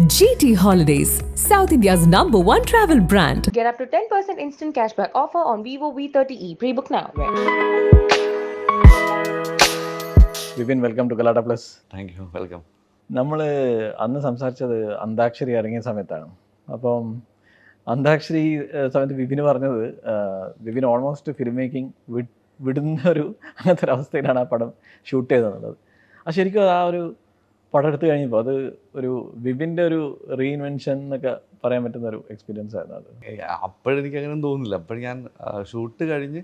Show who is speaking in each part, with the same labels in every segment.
Speaker 1: GT Holidays, South India's #1 travel brand.
Speaker 2: Get up to 10% instant cashback offer on Vivo V30e. Pre-book now.
Speaker 3: Vipin, welcome to Galatta plus.
Speaker 4: Thank you, welcome.
Speaker 3: നമ്മൾ അന്ന് സംസാരിച്ചത് അന്താക്ഷരി ഇറങ്ങിയ സമയത്താണ്. അപ്പം അന്താക്ഷരി സമയത്ത് വിപിന് പറഞ്ഞത് വിപിൻ ഓൾമോസ്റ്റ് ഫിലിം മേക്കിംഗ് വിടുന്ന അങ്ങനത്തെ ഒരു അവസ്ഥയിലാണ് ആ പടം ഷൂട്ട് ചെയ്തതെന്നുള്ളത്. ശരിക്കും ആ ഒരു പടം എടുത്തു കഴിഞ്ഞപ്പോൾ അത് ഒരു വിപിൻ്റെ ഒരു റീഇൻവെൻഷൻ എന്നൊക്കെ പറയാൻ പറ്റുന്ന ഒരു എക്സ്പീരിയൻസ് ആയിരുന്നു അത്.
Speaker 4: അപ്പോഴെനിക്ക് അങ്ങനെ തോന്നുന്നില്ല. അപ്പോഴും ഞാൻ ഷൂട്ട് കഴിഞ്ഞ്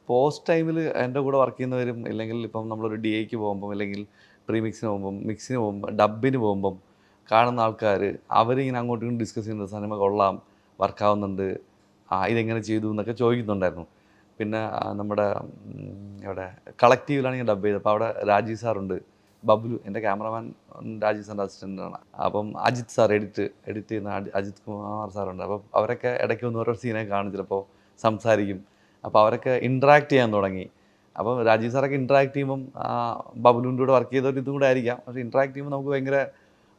Speaker 4: പോസ്റ്റ് ടൈമിൽ എൻ്റെ കൂടെ വർക്ക് ചെയ്യുന്നവരും, ഇല്ലെങ്കിൽ ഇപ്പം നമ്മളൊരു DAക്ക് പോകുമ്പം, അല്ലെങ്കിൽ പ്രീമിക്സിന് പോകുമ്പം, മിക്സിന് പോകുമ്പം, ഡബിന് പോകുമ്പം കാണുന്ന ആൾക്കാർ അവരിങ്ങനെ അങ്ങോട്ടും ഇങ്ങോട്ടും ഡിസ്കസ് ചെയ്യുന്നത് സിനിമ കൊള്ളാം, വർക്കാവുന്നുണ്ട്, ഇതെങ്ങനെ ചെയ്തു എന്നൊക്കെ ചോദിക്കുന്നുണ്ടായിരുന്നു. പിന്നെ നമ്മുടെ ഇവിടെ കളക്റ്റീവിലാണ് ഞാൻ ഡബ് ചെയ്തത്. അപ്പോൾ അവിടെ രാജീവ് സാറുണ്ട്, ബബ്ലു എൻ്റെ ക്യാമറമാൻ രാജീവ് സാറിൻ്റെ അസിസ്റ്റൻ്റാണ്. അപ്പം അജിത് സാർ എഡിറ്റ് ചെയ്യുന്ന അജിത് കുമാർ സാറുണ്ട്. അപ്പം അവരൊക്കെ ഇടയ്ക്ക് ഒന്ന് ഓരോ സീനൊക്കെ കാണും, ചിലപ്പോൾ സംസാരിക്കും. അപ്പോൾ അവരൊക്കെ ഇൻട്രാക്ട് ചെയ്യാൻ തുടങ്ങി. അപ്പം രാജീവ് സാറൊക്കെ ഇൻട്രാക്ട് ചെയ്യുമ്പം ബബ്ലുവിൻ്റെ കൂടെ വർക്ക് ചെയ്ത ഒരു ഇതും കൂടെ ആയിരിക്കാം. പക്ഷേ ഇൻട്രാക്ട് ചെയ്യുമ്പോൾ നമുക്ക് ഭയങ്കര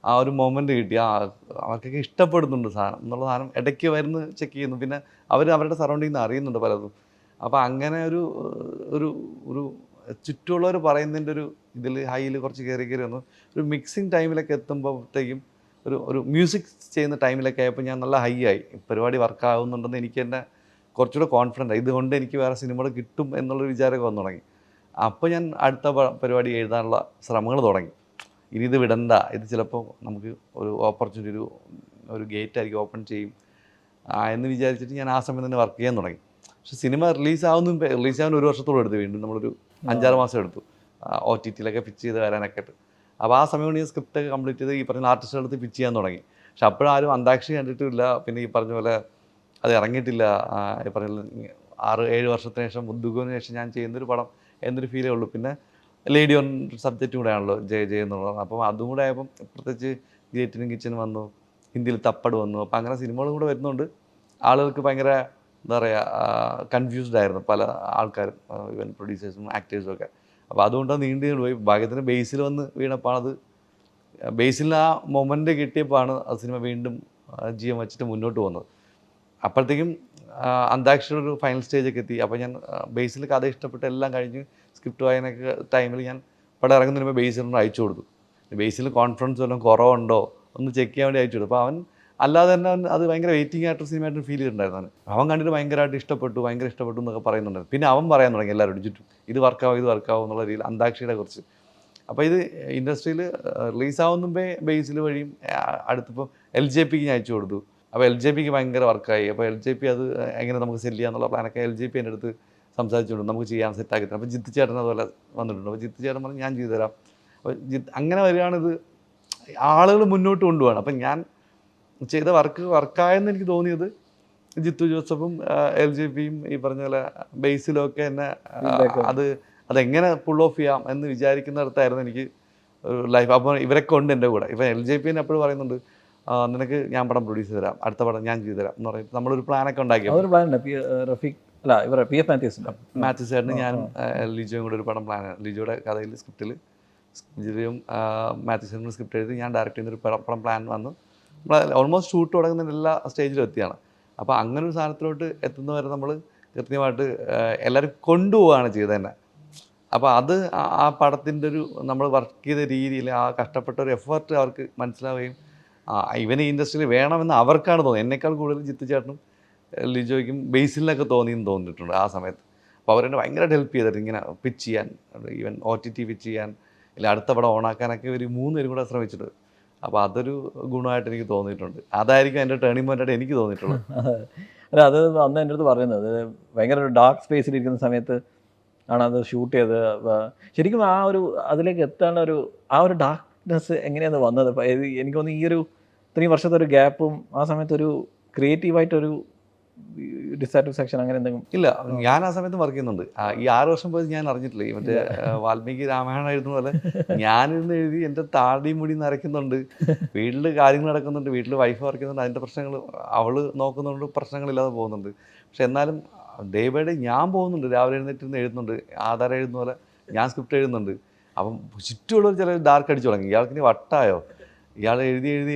Speaker 4: ആ ഒരു മൊമെൻറ്റ് കിട്ടി. അവർക്കൊക്കെ ഇഷ്ടപ്പെടുന്നുണ്ട് സാധനം എന്നുള്ള സാധനം ഇടയ്ക്ക് വരുന്ന് ചെക്ക് ചെയ്യുന്നു. പിന്നെ അവർ അവരുടെ സറൗണ്ടിങ്ങിൽ നിന്ന് അറിയുന്നുണ്ട് പലതും. അപ്പോൾ അങ്ങനെ ഒരു ഒരു ഒരു ചുറ്റുമുള്ളവർ പറയുന്നതിൻ്റെ ഒരു ഇതിൽ ഹൈയിൽ കുറച്ച് കയറി വന്നു. ഒരു മിക്സിങ് ടൈമിലൊക്കെ എത്തുമ്പോഴത്തേക്കും ഒരു മ്യൂസിക് ചെയ്യുന്ന ടൈമിലൊക്കെ ആയപ്പോൾ ഞാൻ നല്ല ഹൈ ആയി. പരിപാടി വർക്കാവുന്നുണ്ടെന്ന് എനിക്ക് തന്നെ കുറച്ചുകൂടെ കോൺഫിഡൻ്റ് ആയി. ഇതുകൊണ്ട് എനിക്ക് വേറെ സിനിമകൾ കിട്ടും എന്നുള്ളൊരു വിചാരമൊക്കെ വന്നു തുടങ്ങി. അപ്പോൾ ഞാൻ അടുത്ത പരിപാടി എഴുതാനുള്ള ശ്രമങ്ങൾ തുടങ്ങി. ഇനി ഇത് വിടണ്ട, ഇത് ചിലപ്പോൾ നമുക്ക് ഒരു ഓപ്പർച്യൂണിറ്റി, ഒരു ഗേറ്റ് ആയിരിക്കും ഓപ്പൺ ചെയ്യും എന്ന് വിചാരിച്ചിട്ട് ഞാൻ ആ സമയം തന്നെ വർക്ക് ചെയ്യാൻ തുടങ്ങി. പക്ഷേ സിനിമ റിലീസാവുന്ന 1 വർഷത്തോളം എടുത്തു. വീണ്ടും നമ്മളൊരു 5-6 മാസം എടുത്തു OTTയിലൊക്കെ പിച്ച് ചെയ്ത് വരാനൊക്കെ ആയിട്ട്. അപ്പോൾ ആ സമയം കൊണ്ട് ഈ സ്ക്രിപ്റ്റൊക്കെ കംപ്ലീറ്റ് ചെയ്ത് ഈ പറഞ്ഞ ആർട്ടിസ്റ്റുകളുടെ അടുത്ത് പിച്ച് ചെയ്യാൻ തുടങ്ങി. പക്ഷെ അപ്പോഴാരും അന്താക്ഷരി കണ്ടിട്ടില്ല. പിന്നെ ഈ പറഞ്ഞ പോലെ അത് ഇറങ്ങിയിട്ടില്ല. ഈ പറഞ്ഞ 6-7 വർഷത്തിന് ശേഷം, മുദ്ദുഗോന് ശേഷം ഞാൻ ചെയ്യുന്നൊരു പടം എന്നൊരു ഫീലേ ഉള്ളൂ. പിന്നെ ലേഡി ഓൺ സബ്ജക്റ്റും കൂടെ ആണല്ലോ ജയ എന്നുള്ളത്. അപ്പം അതും കൂടെ ആയപ്പം പ്രത്യേകിച്ച് ഗ്രേറ്റിനും കിച്ചനും വന്നു, ഹിന്ദിയിൽ തപ്പട് വന്നു. അപ്പം അങ്ങനെ സിനിമകളും കൂടെ വരുന്നുണ്ട്. ആളുകൾക്ക് ഭയങ്കര എന്താ പറയുക, കൺഫ്യൂസ്ഡ് ആയിരുന്നു പല ആൾക്കാരും, ഈവൻ പ്രൊഡ്യൂസേഴ്സും ആക്ടേഴ്സും ഒക്കെ. അപ്പോൾ അതുകൊണ്ട് നീണ്ടു പോയി. ഭാഗ്യത്തിന് ബേസിൽ വന്ന് വീണപ്പോൾ അത് ബേസിൽ ആ മൊമെൻ്റ് കിട്ടിയപ്പോഴാണ് ആ സിനിമ വീണ്ടും ജീവൻ വെച്ചിട്ട് മുന്നോട്ട് പോകുന്നത്. അപ്പോഴത്തേക്കും അന്താക്ഷരി ഒരു ഫൈനൽ സ്റ്റേജൊക്കെ എത്തി. അപ്പോൾ ഞാൻ ബേസിൽ കഥ ഇഷ്ടപ്പെട്ട് എല്ലാം കഴിഞ്ഞ് സ്ക്രിപ്റ്റ് വായനൊക്കെ ടൈമിൽ ഞാൻ പടം ഇറങ്ങുന്നതിന് മുമ്പ് ബേസിലിന് അയച്ചു കൊടുത്തു. ബേസിൽ കോൺഫിഡൻസ് വല്ലതും കുറവുണ്ടോ ഒന്ന് ചെക്ക് ചെയ്യാൻ വേണ്ടി അയച്ചു കൊടുത്തു. അപ്പോൾ അവൻ അല്ലാതെ തന്നെ അത് ഭയങ്കര വെയിറ്റിംഗ് ആയിട്ടൊരു സിനിമയായിട്ട് ഫീൽ ചെയ്തിട്ടുണ്ടായിരുന്നു. അവൻ കണ്ടിട്ട് ഭയങ്കര ഇഷ്ടപ്പെട്ടു എന്നൊക്കെ പറയുന്നുണ്ടായിരുന്നു. പിന്നെ അവൻ പറയാൻ തുടങ്ങി എല്ലാവരോടും ചുറ്റും, ഇത് വർക്കാവും എന്നുള്ള രീതിയിൽ അന്താക്ഷരിയെ കുറിച്ച്. അപ്പോൾ ഇത് ഇൻഡസ്ട്രിയിൽ റിലീസാവുന്ന മുമ്പേ ബേസിൽ വഴിയും അടുത്തിപ്പോൾ LJPക്ക് ഞാൻ അയച്ചു കൊടുത്തു. അപ്പോൾ LJPക്ക് ഭയങ്കര വർക്കായി. അപ്പോൾ LJP അത് എങ്ങനെ നമുക്ക് സെല് ചെയ്യാന്നുള്ള പ്ലാനൊക്കെ LJP എൻ്റെ അടുത്ത് സംസാരിച്ചുകൊണ്ട് നമുക്ക് ചെയ്യാൻ സെറ്റാക്കി തരാം. അപ്പോൾ ജിത്ത് ചേട്ടൻ അതുപോലെ വന്നിട്ടുണ്ട്. അപ്പോൾ ജിത്ത് ചേട്ടൻ പറഞ്ഞ് ഞാൻ ചെയ്തു തരാം. അപ്പോൾ അങ്ങനെ വരികയാണിത് ആളുകൾ മുന്നോട്ട് കൊണ്ടുപോകണം. അപ്പം ഞാൻ ചെയ്ത വർക്കായെന്ന് എനിക്ക് തോന്നിയത് ജിത്തു ജോസഫും LJPയും ഈ പറഞ്ഞ പോലെ ബേസിലും ഒക്കെ എന്നെ അതെങ്ങനെ പുൾ ഓഫ് ചെയ്യാം എന്ന് വിചാരിക്കുന്നിടത്തായിരുന്നു എനിക്ക് ലൈഫ്. അപ്പോൾ ഇവരൊക്കെ ഉണ്ട് എൻ്റെ കൂടെ. ഇപ്പം LJP എപ്പോഴും പറയുന്നുണ്ട്, നിനക്ക് ഞാൻ പടം പ്രൊഡ്യൂസ് ചെയ്ത് തരാം, അടുത്ത പടം ഞാൻ ചെയ്തു തരാം എന്ന് പറയും. നമ്മളൊരു പ്ലാനൊക്കെ ഉണ്ടാക്കി. മാത്യൂസ് ചേട്ടന് ഞാനും ലിജോയും കൂടെ ഒരു പടം പ്ലാനാണ്. ലിജോയുടെ കഥയിൽ സ്ക്രിപ്റ്റിൽ ലിജോയും മാത്യൂസ് ചേട്ടനും സ്ക്രിപ്റ്റ് എഴുതി ഞാൻ ഡയറക്റ്റ് ചെയ്യുന്നൊരു പടം പ്ലാൻ വന്നു. നമ്മൾ ഓൾമോസ്റ്റ് ഷൂട്ട് തുടങ്ങുന്ന എല്ലാ സ്റ്റേജിലും എത്തിയാണ്. അപ്പോൾ അങ്ങനെ ഒരു സാധനത്തിലോട്ട് എത്തുന്നവരെ നമ്മൾ കൃത്യമായിട്ട് എല്ലാവരും കൊണ്ടുപോവുകയാണ് ചെയ്തത് തന്നെ. അപ്പോൾ അത് ആ പടത്തിൻ്റെ ഒരു നമ്മൾ വർക്ക് ചെയ്ത രീതിയിൽ ആ കഷ്ടപ്പെട്ട ഒരു എഫേർട്ട് അവർക്ക് മനസ്സിലാവുകയും ഇവന് ഈ ഇൻഡസ്ട്രിയിൽ വേണമെന്ന് അവർക്കാണ് തോന്നുന്നത്. എന്നേക്കാൾ കൂടുതൽ ജിത്തു ചേട്ടനും ലിജോയ്ക്കും ബേസിലിനൊക്കെ തോന്നിയിട്ടുണ്ട് ആ സമയത്ത്. അപ്പോൾ അവരെന്നെ ഭയങ്കരമായിട്ട് ഹെൽപ്പ് ചെയ്തിട്ട് ഇങ്ങനെ പിച്ച് ചെയ്യാൻ, ഈവൻ OTT പിച്ച് ചെയ്യാൻ, ഇല്ല അടുത്ത പടം ഓണാക്കാനൊക്കെ ഒരു 3 പേരും കൂടെ ശ്രമിച്ചിട്ട്. അപ്പോൾ അതൊരു ഗുണമായിട്ട് എനിക്ക് തോന്നിയിട്ടുണ്ട്. അതായിരിക്കും എൻ്റെ ടേണിംഗ് പോയിൻ്റായിട്ട് എനിക്ക് തോന്നിയിട്ടുള്ളത്.
Speaker 3: അല്ല, അത് അന്ന് എൻ്റെ അടുത്ത് പറയുന്നത് ഭയങ്കര ഒരു ഡാർക്ക് സ്പേസിലിരിക്കുന്ന സമയത്ത് ആണ് അത് ഷൂട്ട് ചെയ്തത്. ശരിക്കും അതിലേക്ക് എത്താനുള്ള ആ ഒരു ഡാർക്ക്നെസ് എങ്ങനെയാണ് വന്നത്? എനിക്ക് തോന്നുന്നു ഈ 3 വർഷത്തെ ഒരു ഗ്യാപ്പും ആ സമയത്തൊരു ക്രിയേറ്റീവായിട്ടൊരു ഡിസാറ്റിസ്ഫാക്ഷൻ അങ്ങനെ എന്തെങ്കിലും
Speaker 4: ഇല്ല. ഞാൻ ആ സമയത്ത് വർക്ക് ചെയ്യുന്നുണ്ട്. ഈ 6 വർഷം പോയി ഞാൻ അറിഞ്ഞിട്ടില്ല. മറ്റേ വാൽമീകി രാമായണം എഴുതുന്ന പോലെ ഞാനിരുന്ന് എഴുതി എൻ്റെ താടി മുടി നരയ്ക്കുന്നുണ്ട്, വീട്ടിൽ കാര്യങ്ങൾ നടക്കുന്നുണ്ട്, വീട്ടിൽ വൈഫ് വർക്ക് ചെയ്യുന്നുണ്ട്, അതിൻ്റെ പ്രശ്നങ്ങൾ അവൾ നോക്കുന്നുണ്ട്, പ്രശ്നങ്ങളില്ലാതെ പോകുന്നുണ്ട്. പക്ഷെ എന്നാലും ഡേ ബൈ ഡേ ഞാൻ പോകുന്നുണ്ട്. രാവിലെ എഴുന്നേറ്റ് എഴുതുന്നുണ്ട്, ആധാരം എഴുതുന്ന പോലെ ഞാൻ സ്ക്രിപ്റ്റ് എഴുതുന്നുണ്ട്. അപ്പം ചുറ്റുമുള്ളവർ ചില ഡാർക്ക് അടിച്ചു തുടങ്ങി, ഇയാൾക്ക് ഇനി വട്ടായോ, ഇയാൾ എഴുതി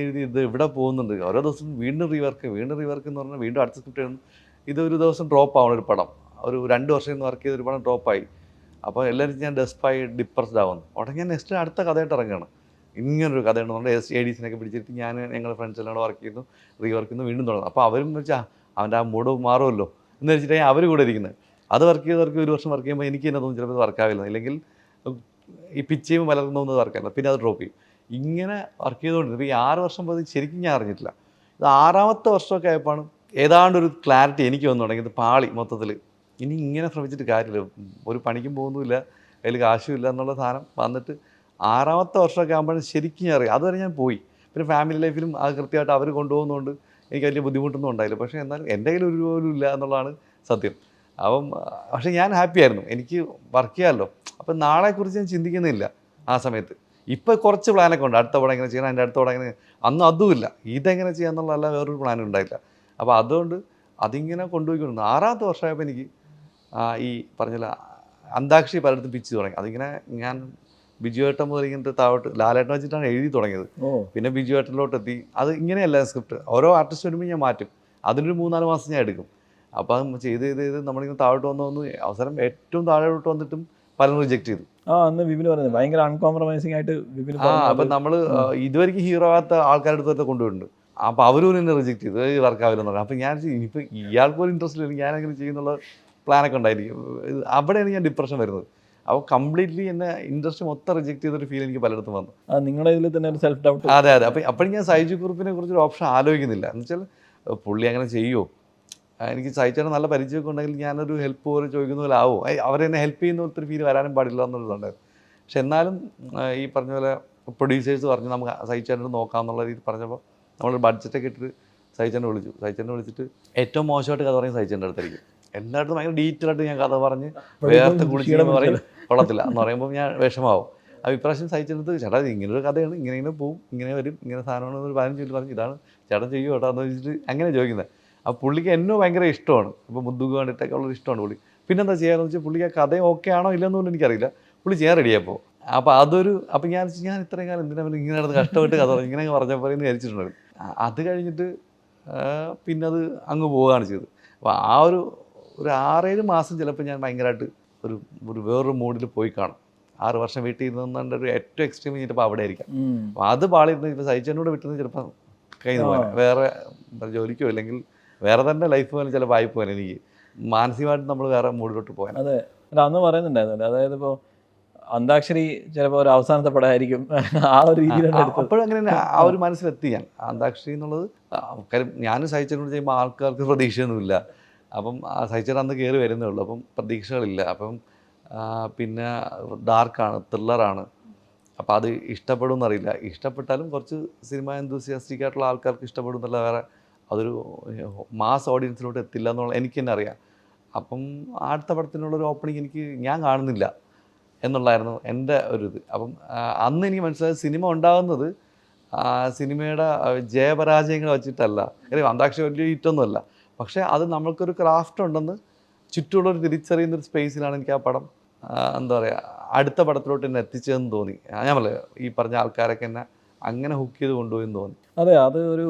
Speaker 4: ഇത് ഇവിടെ പോകുന്നുണ്ട്, ഓരോ ദിവസവും വീണ്ടും റീവർക്ക് എന്ന് പറഞ്ഞാൽ വീണ്ടും അടുത്ത സ്ക്രിപ്റ്റ് എഴുതുന്നു. ഇതൊരു ദിവസം ഡ്രോപ്പ് ആവണം ഒരു പടം, ഒരു 2 വർഷം വർക്ക് ചെയ്ത് ഒരു പടം ഡ്രോപ്പായി. അപ്പോൾ എല്ലാവരും ഞാൻ ഡെസ്പായി ഡിപ്രസ്ഡ് ആവുന്നു. ഉടനെ ഞാൻ നെക്സ്റ്റ് അടുത്ത കഥയായിട്ട് ഇറങ്ങുകയാണ്. ഇങ്ങനൊരു കഥയുണ്ട്, നമ്മുടെ ADസിനൊക്കെ പിടിച്ചിട്ട് ഞങ്ങൾ ഫ്രണ്ട്സ് എല്ലാം വർക്ക് ചെയ്യുന്നു, റീവർക്ക് ചെയ്യുന്നു, വീണ്ടും തുടങ്ങുന്നു. അപ്പോൾ അവരും വെച്ചാൽ അവൻ്റെ ആ മൂഡ് മാറുമല്ലോ എന്ന് വെച്ചിട്ടാണ് അവർ കൂടെ ഇരിക്കുന്നത്. അത് വർക്ക് ചെയ്ത് 1 വർഷം വർക്ക് ചെയ്യുമ്പോൾ എനിക്ക് തന്നെ തോന്നും ചിലപ്പോൾ ഇത് വർക്കാവില്ല, അല്ലെങ്കിൽ ഈ പിച്ച് ചെയ്യുമ്പോൾ പലർക്കും തോന്നുന്നത് വർക്കാവില്ല, പിന്നെ അത് ഡ്രോപ്പ് ചെയ്യും. ഇങ്ങനെ വർക്ക് ചെയ്തുകൊണ്ട് ഇപ്പോൾ ഈ 6 വർഷം പോയി ശരിക്കും ഞാൻ അറിഞ്ഞിട്ടില്ല. ഇത് 6ാമത്തെ വർഷമൊക്കെ ആയപ്പോഴാണ് ഏതാണ്ടൊരു ക്ലാരിറ്റി എനിക്ക് വന്നു തുടങ്ങി. ഇത് പാളി മൊത്തത്തിൽ, ഇനി ഇങ്ങനെ ശ്രമിച്ചിട്ട് കാര്യമില്ല, ഒരു പണിക്കും പോകുന്നുമില്ല, കയ്യിൽ കാശുമില്ല എന്നുള്ള സാധനം വന്നിട്ട് 6ാമത്തെ വർഷമൊക്കെ ആകുമ്പോഴും ശരിക്കും ഞാൻ അറിയാം. അതുവരെ ഞാൻ പോയി. പിന്നെ ഫാമിലി ലൈഫിലും അത് കൃത്യമായിട്ട് അവർ കൊണ്ടുപോകുന്നതുകൊണ്ട് എനിക്ക് വലിയ ബുദ്ധിമുട്ടൊന്നും ഉണ്ടായില്ല. പക്ഷേ എന്നാലും എൻ്റെ കയ്യിൽ ഒരു പോലും ഇല്ല എന്നുള്ളതാണ് സത്യം. അപ്പം പക്ഷേ ഞാൻ ഹാപ്പി ആയിരുന്നു, എനിക്ക് വർക്ക് ചെയ്യാമല്ലോ. അപ്പം നാളെക്കുറിച്ച് ഞാൻ ചിന്തിക്കുന്നില്ല ആ സമയത്ത്. ഇപ്പോൾ കുറച്ച് പ്ലാനൊക്കെ ഉണ്ട്, അടുത്ത പടം എങ്ങനെ ചെയ്യണം, അതിൻ്റെ അടുത്ത പടം എങ്ങനെ, അന്നും അതുമില്ല, ഇതെങ്ങനെ ചെയ്യാന്നുള്ളതല്ല വേറൊരു പ്ലാനും ഉണ്ടായില്ല. അപ്പോൾ അതുകൊണ്ട് അതിങ്ങനെ കൊണ്ടുപോയിക്കൊണ്ടിരുന്നു. 6ാമത്തെ വർഷമായപ്പോൾ എനിക്ക് ഈ പറഞ്ഞില്ല അന്താക്ഷരി പലയിടത്തും പിച്ച് തുടങ്ങി. അതിങ്ങനെ ഞാൻ ബിജുവേട്ടൻ മുതൽ ഇങ്ങനത്തെ താഴോട്ട് ലാലേട്ടൻ വെച്ചിട്ടാണ് എഴുതി തുടങ്ങിയത്. പിന്നെ ബിജുവേട്ടനിലോട്ട് എത്തി. അത് ഇങ്ങനെയല്ല സ്ക്രിപ്റ്റ്, ഓരോ ആർട്ടിസ്റ്റ് വരുമ്പോൾ ഞാൻ മാറ്റും, അതിനൊരു 3-4 മാസം ഞാൻ എടുക്കും. അപ്പോൾ അത് ചെയ്ത് നമ്മളിങ്ങനെ താഴോട്ട് വന്നു അവസരം ഏറ്റവും താഴോട്ട് വന്നിട്ടും പലരും റിജക്ട് ചെയ്തു.
Speaker 3: അന്ന് വിപിന് പറയുന്നത് ഭയങ്കര അൺകോംപ്രമൈസിങ് ആയിട്ട് വിപിന്.
Speaker 4: അപ്പം നമ്മൾ ഇതുവരെയ്ക്കും ഹീറോ ആകാത്ത ആൾക്കാരുടെ അടുത്ത് കൊണ്ടുപോയിട്ടുണ്ട്. അപ്പോൾ അവരും എന്നെ റിജക്ട് ചെയ്തു, വർക്കാവില്ലെന്ന് പറഞ്ഞു. അപ്പോൾ ഞാൻ ഇനിയിപ്പോൾ ഇയാൾക്കൊരു ഇൻട്രസ്റ്റ് ഇല്ല, ഞാനെങ്ങനെ ചെയ്യുന്നുള്ള പ്ലാനൊക്കെ ഉണ്ടായിരിക്കും. അവിടെയാണ് ഞാൻ ഡിപ്രഷൻ വരുന്നത്. അപ്പോൾ കംപ്ലീറ്റ്ലി എന്നെ ഇൻഡസ്ട്രി മൊത്തം റിജക്ട് ചെയ്തൊരു ഫീൽ എനിക്ക് പലയിടത്തും വന്നു.
Speaker 3: നിങ്ങളുടെ ഇതിൽ തന്നെ ഒരു സെൽഫ് ഡൗട്ട്.
Speaker 4: അതെ. അപ്പോൾ അപ്പോഴും ഞാൻ സൈജു കുറുപ്പിനെ കുറിച്ചൊരു ഓപ്ഷൻ ആലോചിക്കുന്നില്ല. എന്ന് വെച്ചാൽ പുള്ളി അങ്ങനെ ചെയ്യുമോ, എനിക്ക് സഹിച്ചേട്ടൻ നല്ല പരിചയമൊക്കെ ഉണ്ടെങ്കിൽ ഞാനൊരു ഹെൽപ്പ് പോലെ ചോദിക്കുന്ന പോലെ ആവോ, അവരെന്നെ ഹെൽപ്പ് ചെയ്യുന്ന ഒത്തിരി ഫീൽ വരാനും പാടില്ല എന്നുള്ളതുണ്ടായിരുന്നു. പക്ഷെ എന്നാലും ഈ പറഞ്ഞ പോലെ പ്രൊഡ്യൂസേഴ്സ് പറഞ്ഞു നമുക്ക് സഹിച്ചേട്ടൻ നോക്കാമെന്നുള്ള രീതി പറഞ്ഞപ്പോൾ നമ്മൾ ബഡ്ജറ്റൊക്കെ ഇട്ടിട്ട് സഹിച്ചേട്ടനെ വിളിച്ചിട്ട് ഏറ്റവും മോശമായിട്ട് കഥ പറയും സഹിച്ചേട്ടൻ്റെ അടുത്തായിരിക്കും. എല്ലായിടത്തും ഭയങ്കര ഡീറ്റെയിൽ ആയിട്ട് ഞാൻ കഥ പറഞ്ഞ് വേർത്ത് കുളിച്ച് പറയും, കൊള്ളത്തില്ല എന്ന് പറയുമ്പോൾ ഞാൻ വിഷമാവും. അപ്പോൾ ഇപ്രാവശ്യം സഹിച്ചെടുത്ത് ചേട്ടാ ഇങ്ങനൊരു കഥയാണ്, ഇങ്ങനെ പോവും, ഇങ്ങനെ വരും, ഇങ്ങനെ സാധനമാണെന്ന് 15 മിനിറ്റ് പറഞ്ഞു, ഇതാണ് ചേട്ടൻ ചെയ്യും കേട്ടോ എന്ന് വെച്ചിട്ട് അങ്ങനെ ചോദിക്കുന്നത്. അപ്പോൾ പുള്ളിക്ക് എന്നെ ഭയങ്കര ഇഷ്ടമാണ്, ഇപ്പോൾ മുദ്ദുക്ക് വേണ്ടിയിട്ടൊക്കെ ഉള്ളൊരു ഇഷ്ടമാണ് പുള്ളി. പിന്നെന്താ ചെയ്യാന്ന് വെച്ചാൽ പുള്ളിക്ക് ആ കഥ ഓക്കെ ആണോ ഇല്ലെന്നൊന്നും എനിക്കറിയില്ല, പുള്ളി ചെയ്യാൻ റെഡിയായപ്പോൾ. അപ്പോൾ അപ്പോൾ ഞാൻ ഇത്രയും കാലം എന്തിനാ ഇങ്ങനെ നടന്ന് കഷ്ടപ്പെട്ട് കഥ പറഞ്ഞു ഇങ്ങനെ പറഞ്ഞപ്പോൾ എന്ന് വിചാരിച്ചിട്ടുണ്ട്. അത് കഴിഞ്ഞിട്ട് പിന്നെ അത് അങ്ങ് പോവുകയാണ് ചെയ്തത്. അപ്പോൾ ആ ഒരു 6-7 മാസം ചിലപ്പോൾ ഞാൻ ഭയങ്കരമായിട്ട് ഒരു വേറൊരു മൂഡിൽ പോയി കാണും. 6 വർഷം വീട്ടിൽ ഇരുന്നുകൊണ്ട് ഒരു ഏറ്റവും എക്സ്ട്രീം ചിലപ്പോൾ അവിടെ ആയിരിക്കാം. അപ്പോൾ അത് പാളിയിരുന്ന് ഇപ്പോൾ സഹിച്ചതിനോട് വിട്ടുന്നത് ചിലപ്പോൾ കയ്യിൽ നിന്ന് പോകാൻ വേറെ ജോലിക്കോ അല്ലെങ്കിൽ വേറെ തന്നെ ലൈഫ് പോലെ ചിലപ്പോൾ ആയി പോകാൻ എനിക്ക് മാനസികമായിട്ട് നമ്മൾ വേറെ മൂഡിലോട്ട് പോകാൻ.
Speaker 3: അതെ, അന്ന് പറയുന്നുണ്ടായിരുന്നു. അതായത് ഇപ്പോൾ അന്താക്ഷരി ചിലപ്പോൾ ഒരു അവസാനത്തെ പടമായിരിക്കും, ആ ഒരു രീതിയിലാണ്.
Speaker 4: അപ്പോഴും അങ്ങനെ ആ ഒരു മനസ്സിലെത്തി ഞാൻ. അന്താക്ഷരി എന്നുള്ളത് കാര്യം ഞാനും സഹിച്ചതിനോട് ചെയ്യുമ്പോൾ ആൾക്കാർക്ക് പ്രതീക്ഷയൊന്നുമില്ല. അപ്പം സഹിച്ചേട്ടൻ അന്ന് കയറി വരുന്നേ ഉള്ളൂ, അപ്പം പ്രതീക്ഷകളില്ല. അപ്പം പിന്നെ ഡാർക്കാണ്, ത്രില്ലറാണ്. അപ്പോൾ അത് ഇഷ്ടപ്പെടുമെന്നറിയില്ല. ഇഷ്ടപ്പെട്ടാലും കുറച്ച് സിനിമ എന്തൂസിയാസ്റ്റിക് ആയിട്ടുള്ള ആൾക്കാർക്ക് ഇഷ്ടപ്പെടും എന്നല്ല, വേറെ അതൊരു മാസ് ഓഡിയൻസിലോട്ട് എത്തില്ല എന്നുള്ള എനിക്ക് തന്നെ അറിയാം. അപ്പം അടുത്ത പടത്തിനുള്ളൊരു ഓപ്പണിങ് ഞാൻ കാണുന്നില്ല എന്നുള്ളായിരുന്നു എൻ്റെ ഒരു ഇത്. അപ്പം അന്ന് എനിക്ക് മനസ്സിലായത് സിനിമ ഉണ്ടാകുന്നത് സിനിമയുടെ ജയപരാജയങ്ങൾ വെച്ചിട്ടല്ല. കാര്യം അന്താക്ഷരി വലിയ ഹിറ്റൊന്നുമല്ല, പക്ഷേ അത് നമ്മൾക്കൊരു ക്രാഫ്റ്റ് ഉണ്ടെന്ന് ചുറ്റുമുള്ളൊരു തിരിച്ചറിയുന്നൊരു സ്പേസിലാണ് എനിക്ക് ആ പടം എന്താ പറയുക അടുത്ത പടത്തിലോട്ട് എന്നെ എത്തിച്ചതെന്ന് തോന്നി. ഞാൻ പറയാം ഈ പറഞ്ഞ ആൾക്കാരൊക്കെ എന്നെ അങ്ങനെ ഹുക്ക് ചെയ്ത് കൊണ്ടുപോയെന്ന് തോന്നി.
Speaker 3: അതെ, അത് ഒരു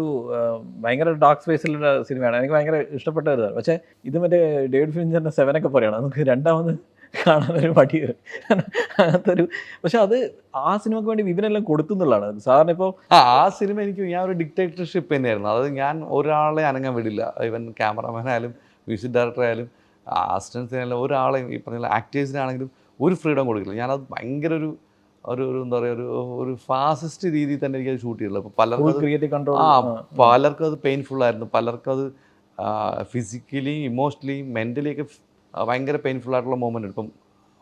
Speaker 3: ഭയങ്കര ഡാർക്ക് സ്പേസിലുള്ള സിനിമയാണ്, എനിക്ക് ഭയങ്കര ഇഷ്ടപ്പെട്ട ഒരു ഇതാണ്. പക്ഷേ ഇത് മറ്റേ ഡേവിഡ് ഫിഞ്ചറിൻ്റെ 7 ഒക്കെ പറയുകയാണ്, നമുക്ക് രണ്ടാമത് കാണാനൊരു മടി അങ്ങനത്തൊരു. പക്ഷെ അത് ആ സിനിമയ്ക്ക് വേണ്ടി വിപിനെല്ലാം കൊടുത്തുന്നുള്ളതാണ് സാറിന്. ഇപ്പോൾ
Speaker 4: ആ സിനിമ ഞാൻ ഒരു ഡിക്റ്റേറ്റർഷിപ്പ് തന്നെയായിരുന്നു. അതായത് ഞാൻ ഒരാളെ അനങ്ങാൻ വിടില്ല. ഈവൻ ക്യാമറമാനായാലും മ്യൂസിക് ഡയറക്ടറായാലും അസിസ്റ്റൻസിനായാലും ഒരാളെയും ഈ പറഞ്ഞ ആക്ടേഴ്സിനാണെങ്കിലും ഒരു ഫ്രീഡം കൊടുക്കില്ല. ഞാനത് ഭയങ്കര ഒരു എന്താ പറയുക ഒരു ഫാസിസ്റ്റ് രീതിയിൽ തന്നെ എനിക്കത് ഷൂട്ട് ചെയ്തിട്ടുള്ളൂ. അപ്പോൾ പലർക്കും അത് പെയിൻഫുൾ ആയിരുന്നു, പലർക്കും അത് ഫിസിക്കലി ഇമോഷണലി മെൻ്റലി ഒക്കെ ഭയങ്കര പെയിൻഫുൾ ആയിട്ടുള്ള മൊമെൻ്റ്. ഇപ്പം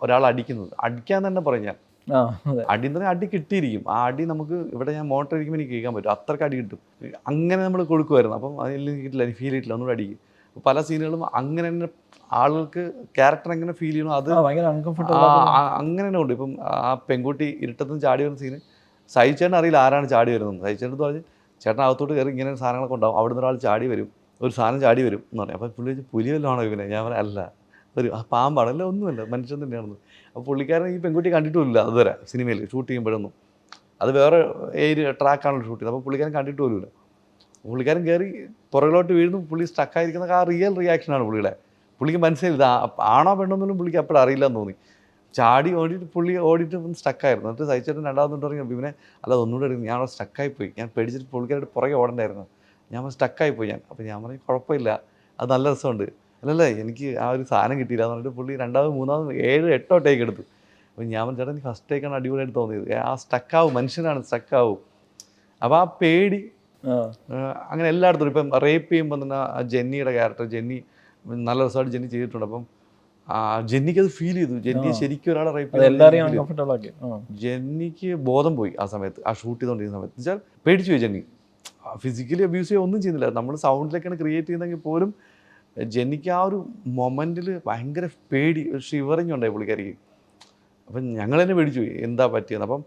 Speaker 4: ഒരാൾ അടിക്കാൻ തന്നെ പറയും ഞാൻ, അടി എന്ന് പറഞ്ഞാൽ അടി കിട്ടിയിരിക്കും. ആ അടി നമുക്ക് ഇവിടെ ഞാൻ മോട്ടർ ഇരിക്കുമ്പോൾ എനിക്ക് കേൾക്കാൻ പറ്റും, അത്രയ്ക്ക് അടി കിട്ടും. അങ്ങനെ നമ്മൾ കൊടുക്കുമായിരുന്നു. അപ്പം അതിൽ കിട്ടില്ല, എനിക്ക് ഫീൽ ചെയ്തിട്ടില്ല, ഒന്നുകൂടെ അടിക്കും. പല സീനുകളും അങ്ങനെ തന്നെ ആളുകൾക്ക് ക്യാരക്ടർ എങ്ങനെ ഫീൽ ചെയ്യണോ അത് അങ്ങനെ തന്നെ ഉണ്ട്. ഇപ്പം ആ പെൺകുട്ടി ഇരുട്ടത്തുനിന്ന് ചാടി വരുന്ന സീന് സഹിച്ചേട്ടൻ അറിയില്ല ആരാണ് ചാടി വരുന്നത്. സഹിച്ചേട്ടൻ പറഞ്ഞ് ചേട്ടൻ അകത്തോട്ട് കയറി ഇങ്ങനെ സാധനങ്ങളൊക്കെ ഉണ്ടാവും, അവിടെ നിന്ന് ഒരാൾ ചാടി വരും, ഒരു സാധനം ചാടി വരും എന്ന് പറയും. അപ്പോൾ പുള്ളി പുലി വല്ലതും ആണോ ഇവനെ? ഞാൻ പറയാം അല്ല, ഒരു പാമ്പാണ്. അല്ല ഒന്നുമല്ല, മനുഷ്യൻ തന്നെയാണെന്ന്. അപ്പോൾ പുള്ളിക്കാരൻ ഈ പെൺകുട്ടി കണ്ടിട്ടുമില്ല അതുവരെ സിനിമയിൽ ഷൂട്ട് ചെയ്യുമ്പോഴൊന്നും. അത് വേറെ ഏരിയ ട്രാക്കാണല്ലോ ഷൂട്ട് ചെയ്തത്. അപ്പോൾ പുള്ളിക്കാരൻ കണ്ടിട്ട് പോലുമില്ല. പുള്ളിക്കാരൻ കയറി പുറകിലോട്ട് വീഴുന്നു, പുള്ളി സ്റ്റക്കായിരിക്കുന്ന ആ റിയൽ റിയാക്ഷനാണ് പുള്ളിയുടെ. പുള്ളിക്ക് മനസ്സിലായില്ല ഇത് ആണോ പെണ്ണോന്നും പുള്ളിക്ക് അപ്പോഴും അറിയില്ലെന്ന് തോന്നി. ചാടി പുള്ളി ഓടിയിട്ട് സ്റ്റക്കായിരുന്നു. എന്നിട്ട് സഹിച്ചിട്ട് രണ്ടാമത് തുടങ്ങി ബിബിനെ അല്ല ഒന്നുകൂടെ എടുക്കും, ഞാൻ അവിടെ സ്റ്റക്കായിപ്പോയി, ഞാൻ പേടിച്ചിട്ട് പുള്ളിക്കാരുടെ പുറകെ ഓടണ്ടായിരുന്നു, ഞാൻ സ്റ്റക്കായിപ്പോയി ഞാൻ. അപ്പോൾ ഞാൻ പറഞ്ഞു കുഴപ്പമില്ല, അത് നല്ല രസമുണ്ട്. അല്ലല്ലേ എനിക്ക് ആ ഒരു സാധനം കിട്ടിയില്ല എന്ന് പറഞ്ഞിട്ട് പുള്ളി രണ്ടാമത് മൂന്നാമത് 7-8 ടേക്ക് എടുത്തു. അപ്പോൾ ഞാൻ പറഞ്ഞു ചേട്ടാ എനിക്ക് ഫസ്റ്റ് ടേക്കാണ് അടിപൊളിയായിട്ട് തോന്നിയത്, ആ സ്റ്റക്കാവും, മനുഷ്യനാണ് സ്റ്റക്കാവും. അപ്പോൾ ആ പേടി അങ്ങനെ എല്ലായിടത്തും. ഇപ്പം റേപ്പ് ചെയ്യുമ്പോൾ തന്നെ ജെന്നിയുടെ ക്യാരക്ടർ, ജെന്നി നല്ല രസമായിട്ട് ജെന്നി ചെയ്തിട്ടുണ്ട്. അപ്പം ജെന്നിക്ക് അത് ഫീൽ ചെയ്തു, ജെന്നി ശരിക്കും ഒരാളെ റേപ്പ് ചെയ്തു. ജെന്നിക്ക് ബോധം പോയി ആ സമയത്ത്, ആ ഷൂട്ട് ചെയ്തുകൊണ്ടിരിക്കുന്ന സമയത്ത്. എന്നുവെച്ചാൽ പേടിച്ചു പോയി ജെന്നി. ഫിസിക്കലി അബ്യൂസ് ചെയ്യുക ഒന്നും ചെയ്യുന്നില്ല, നമ്മൾ സൗണ്ടിലൊക്കെയാണ് ക്രിയേറ്റ് ചെയ്യുന്നതെങ്കിൽ പോലും ജെന്നിക്ക് ആ ഒരു മൊമെൻറ്റിൽ ഭയങ്കര പേടി, ഷിവറിങ് ഉണ്ടായി പുള്ളിക്കാരിക്ക്. അപ്പം ഞങ്ങൾ തന്നെ പേടിച്ചു പോയി എന്താ പറ്റിയെന്ന്.